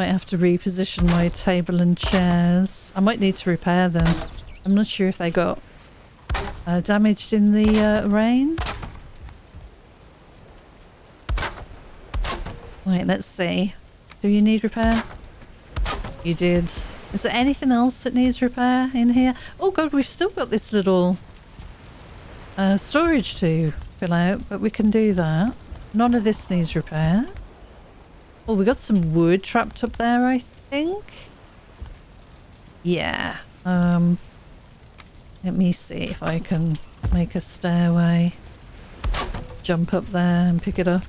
Might have to reposition my table and chairs. I might need to repair them. I'm not sure if they got damaged in the rain. Right, let's see. Do you need repair? You did. Is there anything else that needs repair in here? Oh god, we've still got this little storage to fill out, but we can do that. None of this needs repair. Oh, we got some wood trapped up there, I think. Yeah. Let me see if I can make a stairway. Jump up there and pick it up.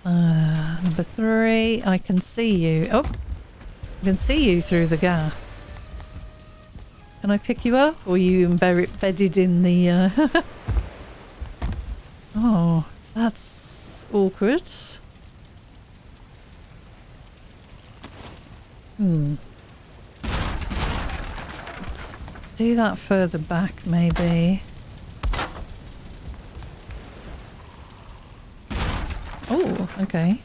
Number 3, I can see you. Oh, I can see you through the gap. Can I pick you up? Or are you embedded in the... Oh, that's awkward. Let's do that further back, maybe. Oh, okay.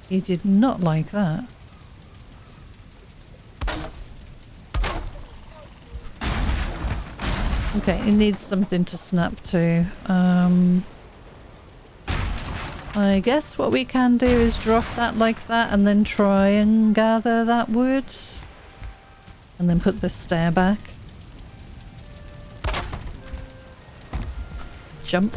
You did not like that. Okay, it needs something to snap to. I guess what we can do is drop that like that and then try and gather that wood. And then put the stair back. Jump.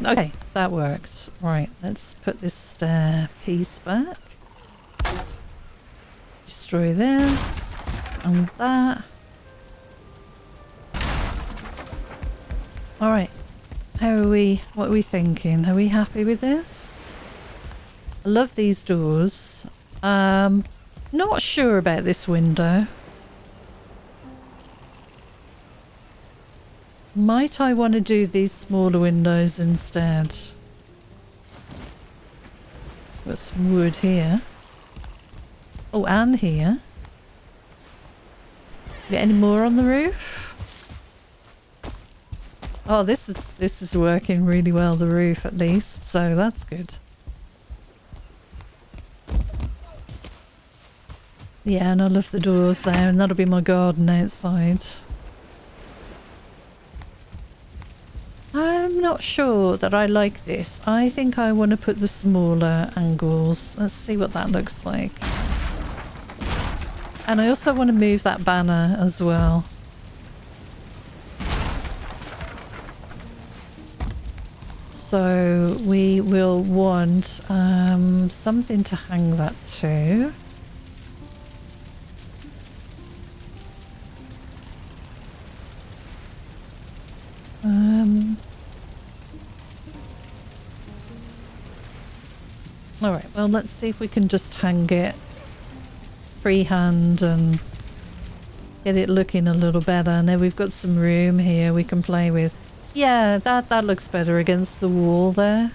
Okay, that worked. Right, let's put this stair piece back. Destroy this and that. Alright, what are we thinking? Are we happy with this? I love these doors. Not sure about this window. Might I want to do these smaller windows instead? Got some wood here. Oh, and here. Get any more on the roof? Oh, this is working really well, the roof at least, so that's good. Yeah, and I love the doors there, and that'll be my garden outside. I'm not sure that I like this. I think I want to put the smaller angles. Let's see what that looks like. And I also want to move that banner as well. So we will want something to hang that to. Alright, well let's see if we can just hang it freehand and get it looking a little better. Now we've got some room here we can play with. Yeah, that looks better against the wall there.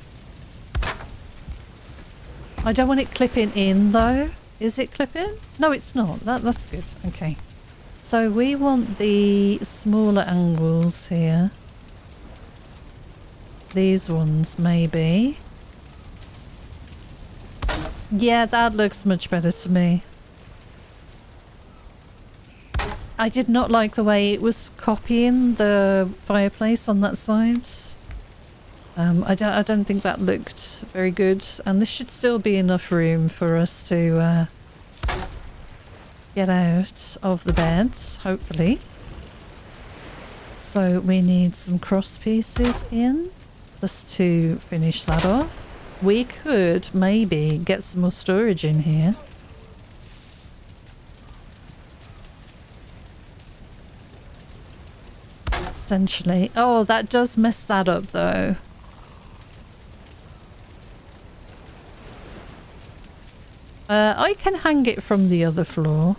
I don't want it clipping in though. Is it clipping? No, it's not. That's good. Okay. So we want the smaller angles here. These ones maybe. Yeah, that looks much better to me. I did not like the way it was copying the fireplace on that side. I don't think that looked very good, and there should still be enough room for us to get out of the bed, hopefully. So we need some cross pieces in just to finish that off. We could maybe get some more storage in here. Potentially. Oh, that does mess that up though. I can hang it from the other floor.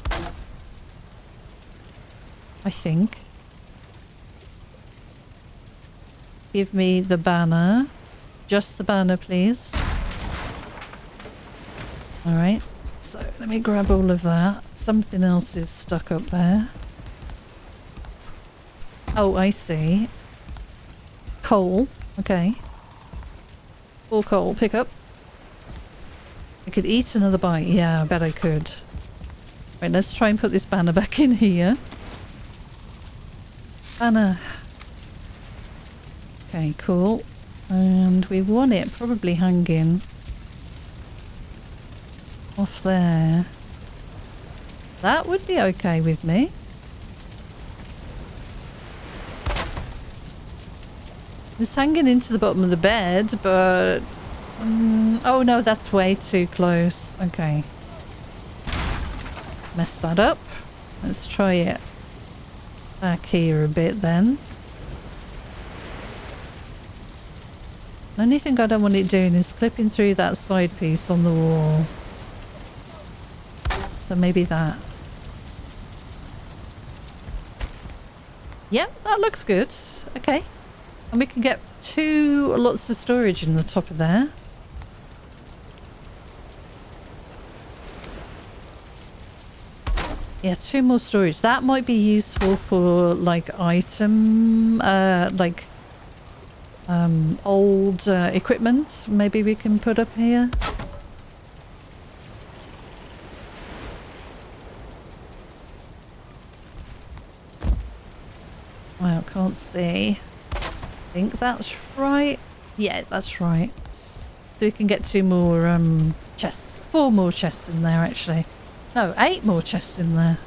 I think. Give me the banner. Just the banner, please. Alright. So let me grab all of that. Something else is stuck up there. Oh, I see. Coal. Okay. 4 coal. Pick up. I could eat another bite. Yeah, I bet I could. Right, let's try and put this banner back in here. Banner. Okay, cool. And we want it probably hanging off there. That would be okay with me. It's hanging into the bottom of the bed, but... oh no, that's way too close. Okay. Mess that up. Let's try it back here a bit then. The only thing I don't want it doing is clipping through that side piece on the wall. So maybe that. Yep, that looks good. Okay. And we can get 2 lots of storage in the top of there. Yeah, 2 more storage. That might be useful for like item, old equipment. Maybe we can put up here. Well, can't see. I think that's right. Yeah, that's right. So we can get 2 more chests. 4 more chests in there actually. No, 8 more chests in there.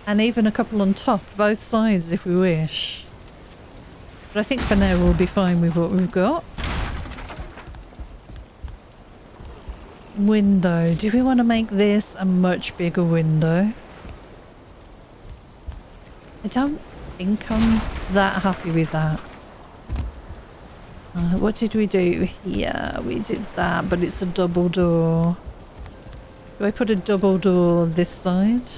And even a couple on top, both sides if we wish. But I think for now we'll be fine with what we've got. Window. Do we want to make this a much bigger window? I don't think I'm that happy with that. What did we do here? We did that, but it's a double door. Do I put a double door this side?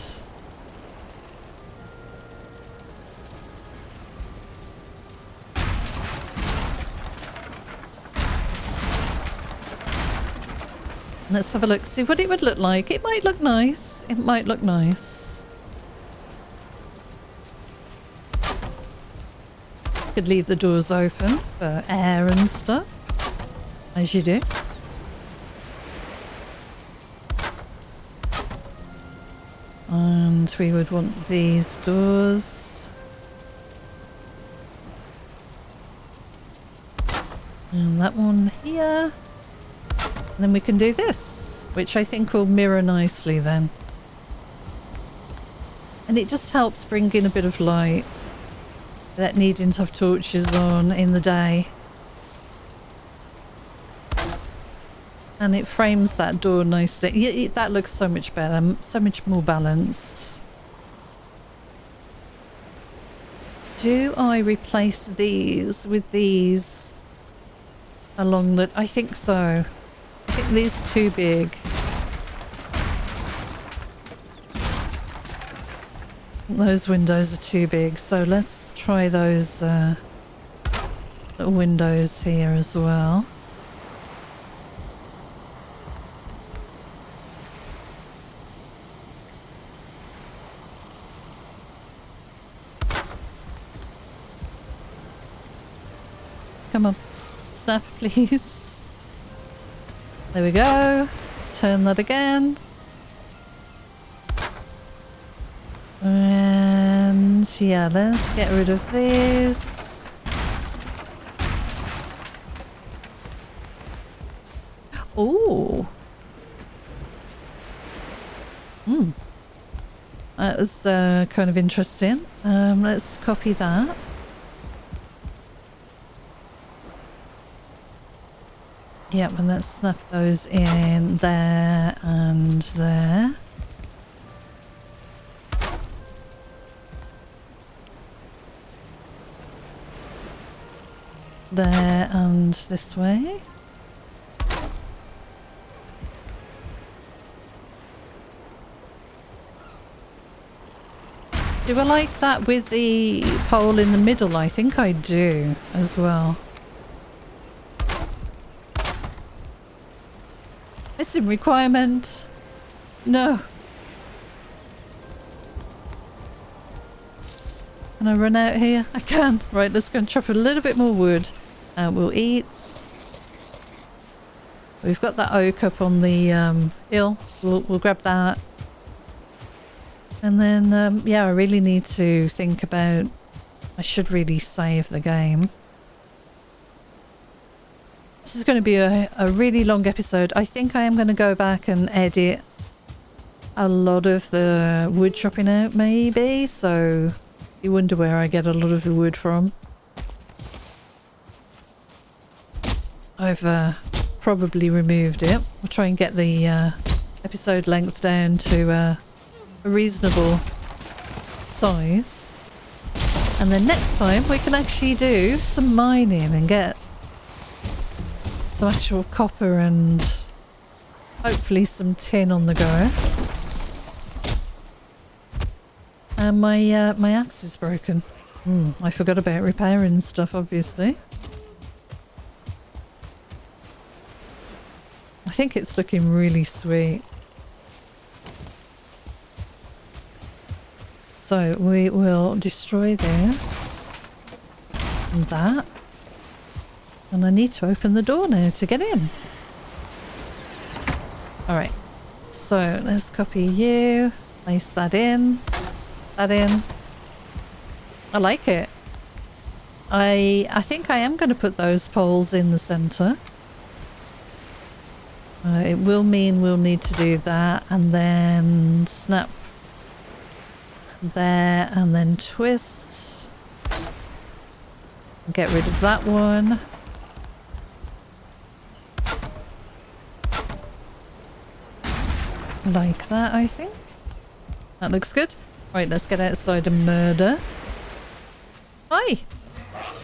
Let's have a look, see what it would look like. It might look nice. It might look nice. Could leave the doors open for air and stuff, as you do. And we would want these doors. And that one here. And then we can do this, which I think will mirror nicely then. And it just helps bring in a bit of light without needing to have torches on in the day. And it frames that door nicely. That looks so much better, so much more balanced. Do I replace these with these along the... I think so. I think these are too big. Those windows are too big, so let's try those little windows here as well. Come on, snap please. There we go. Turn that again. And yeah, let's get rid of this. Oh. That was kind of interesting. Let's copy that. Yep, and let's snap those in there and there. There and this way. Do I like that with the pole in the middle? I think I do as well. Missing requirement. No. Can I run out here? I can. Right, let's go and chop a little bit more wood. We'll eat. We've got that oak up on the hill. We'll grab that. And then, yeah, I really need to think about... I should really save the game. This is going to be a really long episode. I think I am going to go back and edit a lot of the wood chopping out, maybe. So you wonder where I get a lot of the wood from. I've probably removed it. We'll try and get the episode length down to a reasonable size. And then next time we can actually do some mining and get some actual copper and hopefully some tin on the go. And my axe is broken. I forgot about repairing stuff, obviously. I think it's looking really sweet. So we will destroy this and that. And I need to open the door now to get in. Alright, so let's copy you, place that in, I like it. I think I am going to put those poles in the centre. It will mean we'll need to do that and then snap there and then twist. Get rid of that one. Like that, I think. That looks good. Right, let's get outside and murder. Hi!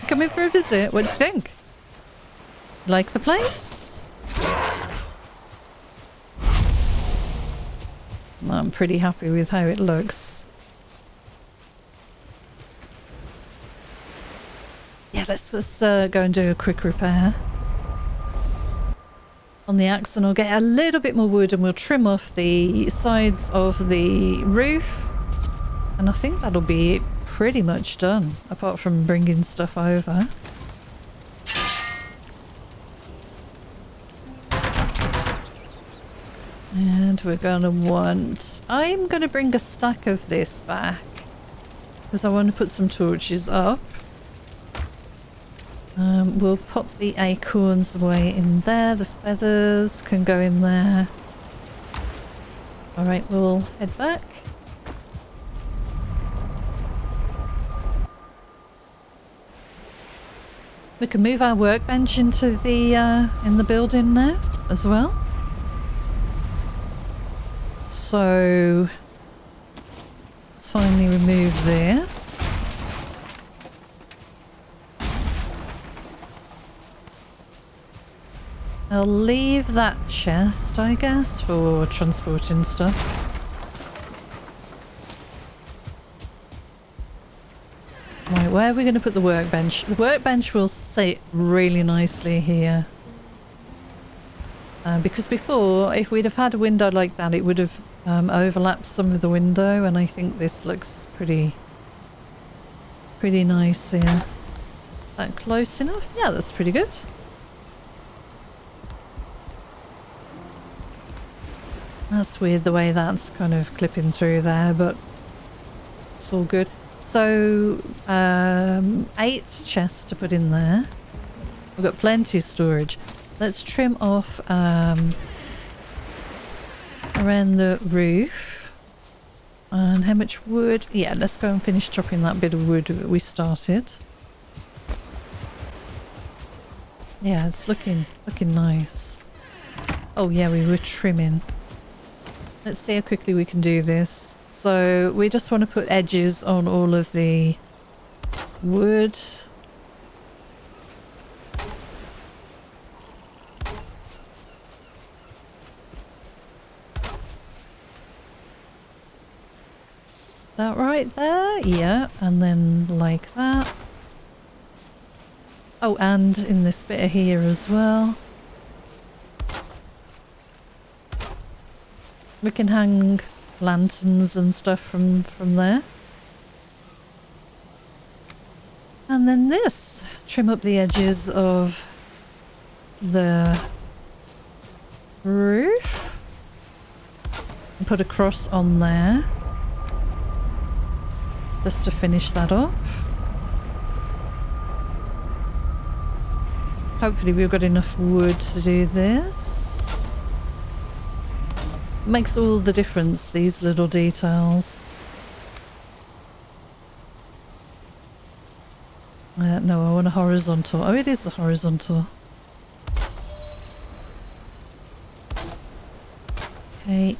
Coming for a visit. What do you think? Like the place? I'm pretty happy with how it looks. Yeah, let's go and do a quick repair on the axe, and I'll get a little bit more wood and we'll trim off the sides of the roof, and I think that'll be pretty much done, apart from bringing stuff over. And we're gonna want... I'm gonna bring a stack of this back because I want to put some torches up. We'll pop the acorns away in there. The feathers can go in there. Alright, we'll head back. We can move our workbench into the in the building now as well. So let's finally remove this. I'll leave that chest, I guess, for transporting stuff. Right, where are we going to put the workbench? The workbench will sit really nicely here. Because before, if we'd have had a window like that, it would have overlapped some of the window, and I think this looks pretty nice here. That close enough? Yeah, that's pretty good. That's weird the way that's kind of clipping through there, but it's all good. So, 8 chests to put in there. We've got plenty of storage. Let's trim off around the roof. And how much wood? Yeah, let's go and finish chopping that bit of wood that we started. Yeah, it's looking nice. Oh yeah, we were trimming. Let's see how quickly we can do this. So we just want to put edges on all of the wood. That right there? Yeah, and then like that. Oh, and in this bit here as well. We can hang lanterns and stuff from there. And then this, trim up the edges of the roof and put a cross on there just to finish that off. Hopefully we've got enough wood to do this. Makes all the difference, these little details. No, I want a horizontal. Oh, it is a horizontal. Okay.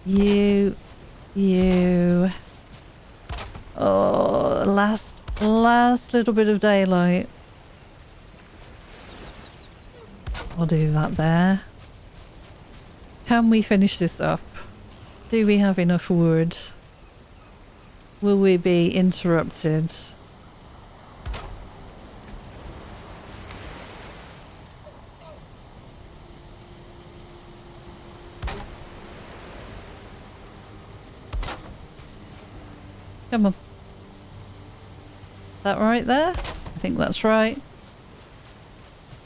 You. Oh, last little bit of daylight. I'll do that there. Can we finish this up? Do we have enough wood? Will we be interrupted? Come on. That right there? I think that's right.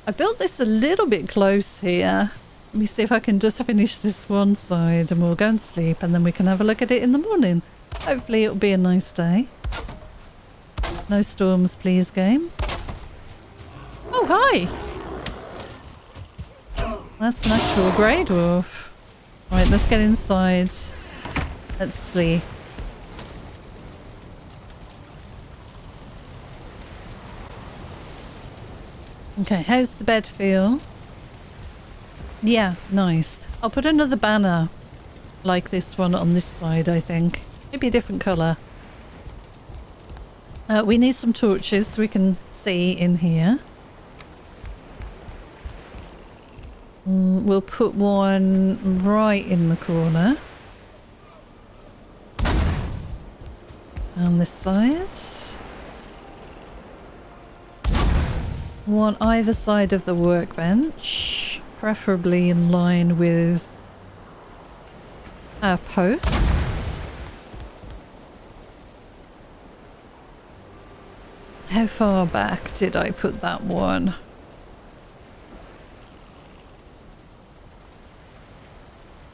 I built this a little bit close here. Let me see if I can just finish this one side and we'll go and sleep and then we can have a look at it in the morning. Hopefully it'll be a nice day. No storms, please, game. Oh, hi! That's an actual grey dwarf. Right, let's get inside. Let's sleep. Okay, how's the bed feel? Yeah, nice. I'll put another banner like this one on this side, I think. Maybe a different colour. We need some torches so we can see in here. We'll put one right in the corner. On this side. One either side of the workbench, preferably in line with our posts. How far back did I put that one?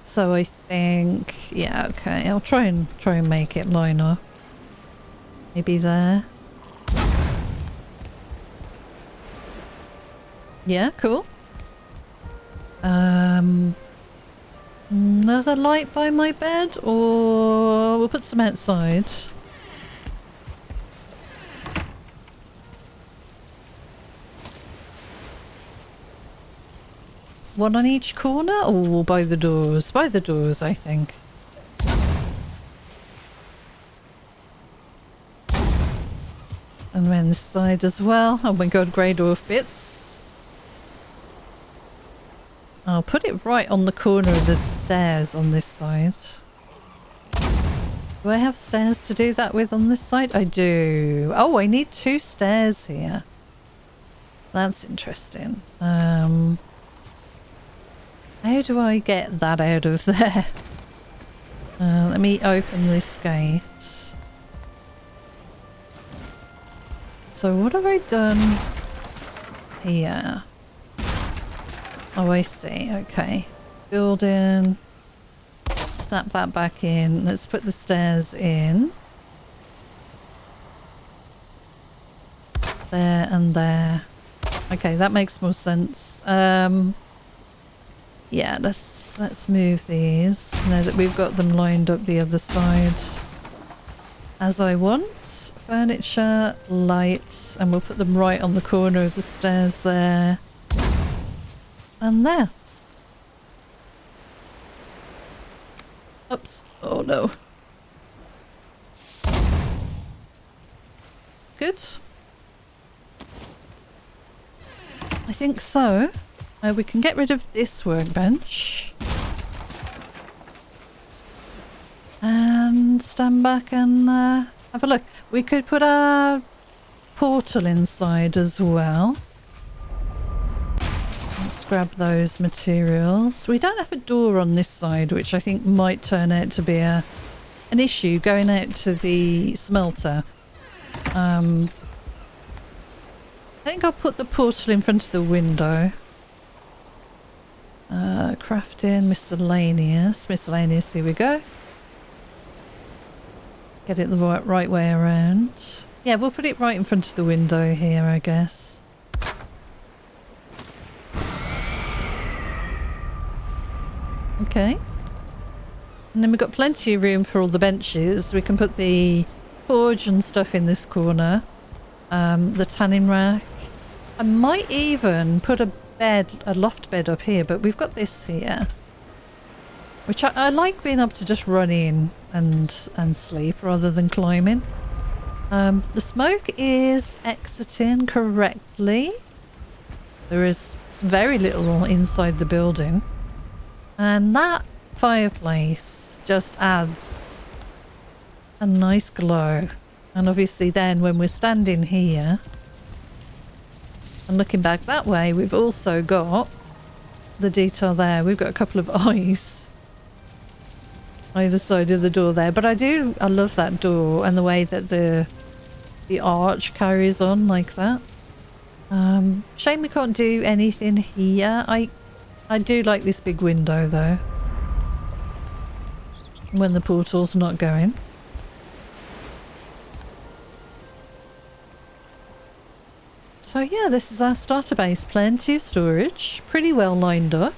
So I think, yeah, okay, I'll try and make it line up. Maybe there. Yeah, cool. Another light by my bed, or we'll put some outside. One on each corner, or by the doors? By the doors, I think. And around this side as well. Oh my god, grey dwarf bits. I'll put it right on the corner of the stairs on this side. Do I have stairs to do that with on this side? I do. Oh, I need 2 stairs here. That's interesting. How do I get that out of there? Let me open this gate. So what have I done here? Oh, I see. Okay. Building. Snap that back in. Let's put the stairs in. There and there. Okay, that makes more sense. Yeah, let's move these now that we've got them lined up the other side as I want. Furniture, lights, and we'll put them right on the corner of the stairs there. And there. Oops. Oh no. Good. I think so. We can get rid of this workbench. And stand back and have a look. We could put a portal inside as well. Let's Let's grab those materials. We don't have a door on this side, which I think might turn out to be an issue going out to the smelter. I think I'll put the portal in front of the window. Crafting, miscellaneous, here we go. Get it the right way around. Yeah, we'll put it right in front of the window here, I guess. Okay. And then we've got plenty of room for all the benches. We can put the forge and stuff in this corner. The tanning rack. I might even put a loft bed up here, but we've got this here. Which I like being able to just run in and sleep rather than climbing. The smoke is exiting correctly. There is very little inside the building. And that fireplace just adds a nice glow. And obviously then when we're standing here and looking back that way, we've also got the detail there. We've got a couple of eyes either side of the door there. But I love that door and the way that the arch carries on like that. Shame we can't do anything here. I do like this big window though, when the portal's not going. So yeah, this is our starter base. Plenty of storage, pretty well lined up.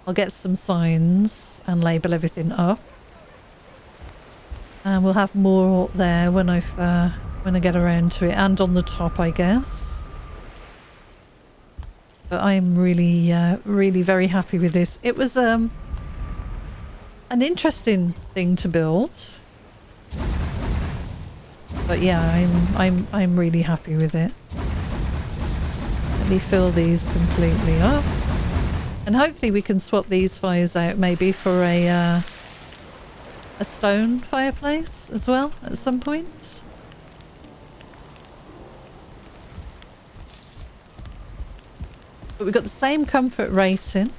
I'll get some signs and label everything up. And we'll have more there when I get around to it, and on the top, I guess. But I'm really, really very happy with this. It was an interesting thing to build, but yeah, I'm really happy with it. Let me fill these completely up, and hopefully we can swap these fires out maybe for a stone fireplace as well at some point. But we've got the same comfort rating.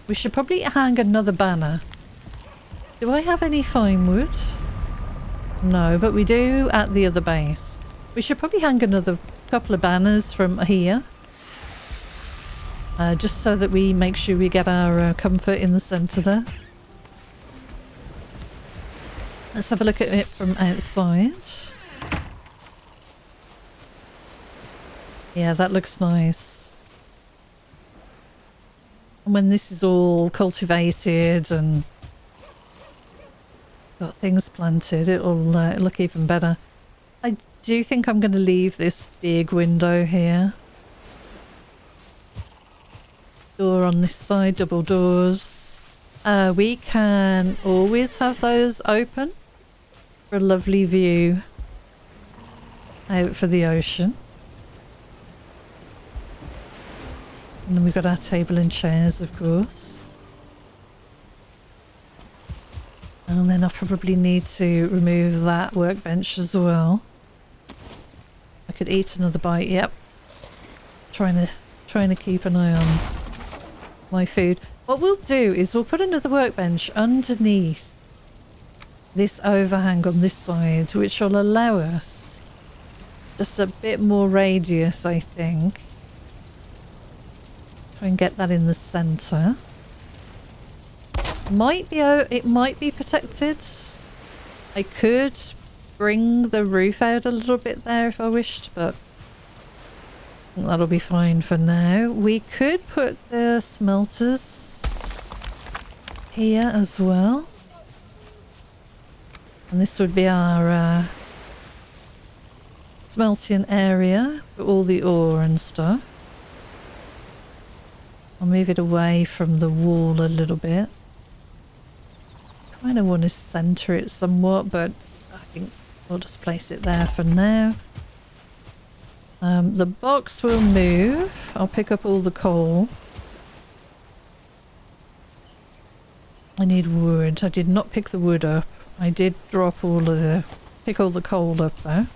We should probably hang another banner. Do I have any fine wood? No, but we do at the other base. We should probably hang another couple of banners from here. Just so that we make sure we get our comfort in the centre there. Let's have a look at it from outside. Yeah, that looks nice. And when this is all cultivated and got things planted, it'll look even better. I do think I'm going to leave this big window here. Door on this side, double doors. We can always have those open for a lovely view out for the ocean. And then we've got our table and chairs, of course. And then I probably need to remove that workbench as well. I could eat another bite, yep. Trying to keep an eye on my food. What we'll do is we'll put another workbench underneath this overhang on this side, which will allow us just a bit more radius, I think. Try and get that in the centre. It might be protected. I could bring the roof out a little bit there if I wished, but I think that'll be fine for now. We could put the smelters here as well. And this would be our smelting area for all the ore and stuff. I'll move it away from the wall a little bit. Kind of want to centre it somewhat, but I think we'll just place it there for now. The box will move. I'll pick up all the coal. I need wood. I did not pick the wood up. I did pick all the coal up though.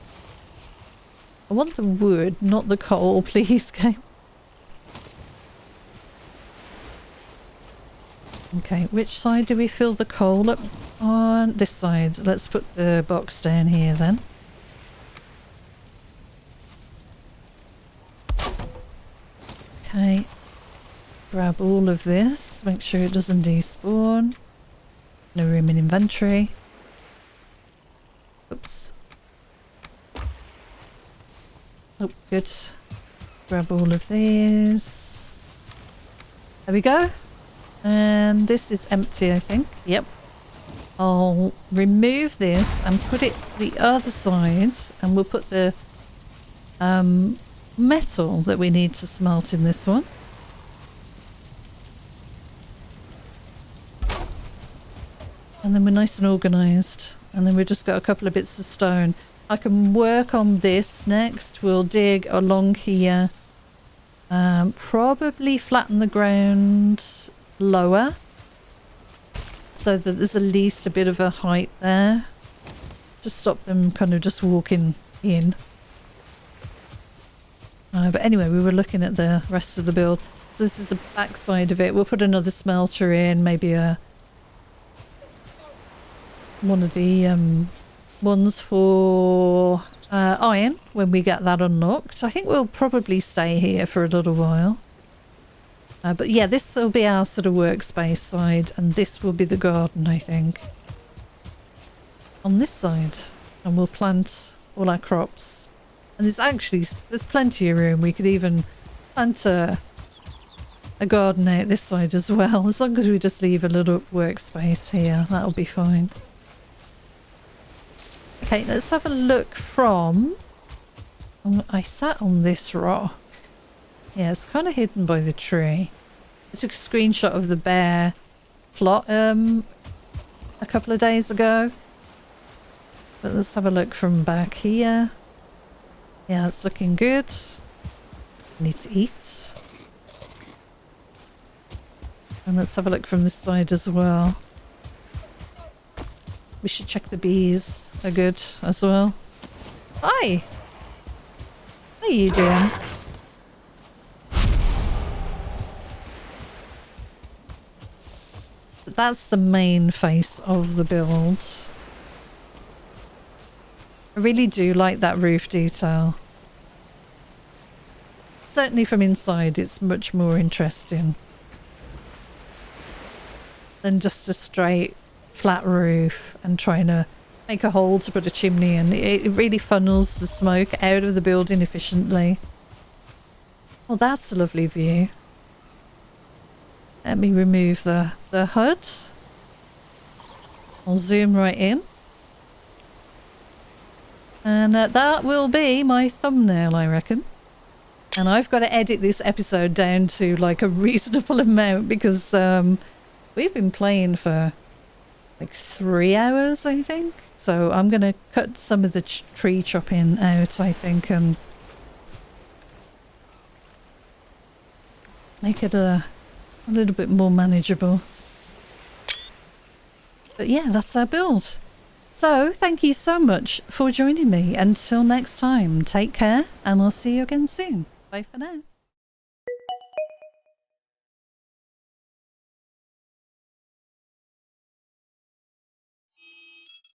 I want the wood, not the coal, please, game. Okay, which side do we fill the coal up on? This side. Let's put the box down here then. Okay. Grab all of this. Make sure it doesn't despawn. No room in inventory. Oops. Oh, good. Grab all of these. There we go. And this is empty, I think. Yep. I'll remove this and put it the other side, and we'll put the metal that we need to smelt in this one. And then we're nice and organised. And then we've just got a couple of bits of stone. I can work on this next. We'll dig along here. Probably flatten the ground lower, so that there's at least a bit of a height there to stop them kind of just walking in. But anyway, we were looking at the rest of the build. So this is the back side of it. We'll put another smelter in, maybe one of the ones for iron when we get that unlocked. I think we'll probably stay here for a little while. But yeah, this will be our sort of workspace side, and this will be the garden, I think. On this side. And we'll plant all our crops. And there's plenty of room. We could even plant a garden out this side as well. As long as we just leave a little workspace here, that'll be fine. Okay, let's have a look from... I sat on this rock. Yeah, it's kind of hidden by the tree. I took a screenshot of the bear plot a couple of days ago. But let's have a look from back here. Yeah, it's looking good. I need to eat. And let's have a look from this side as well. We should check the bees are good as well. Hi! How are you doing? But that's the main face of the build. I really do like that roof detail. Certainly from inside it's much more interesting than just a straight flat roof and trying to make a hole to put a chimney in. It really funnels the smoke out of the building efficiently. Well, that's a lovely view. Let me remove the HUD. I'll zoom right in. And that will be my thumbnail, I reckon. And I've got to edit this episode down to like a reasonable amount because we've been playing for like 3 hours, I think. So I'm going to cut some of the tree chopping out, I think, and make it a little bit more manageable. But yeah, that's our build. So thank you so much for joining me. Until next time, take care and I'll see you again soon. Bye for now.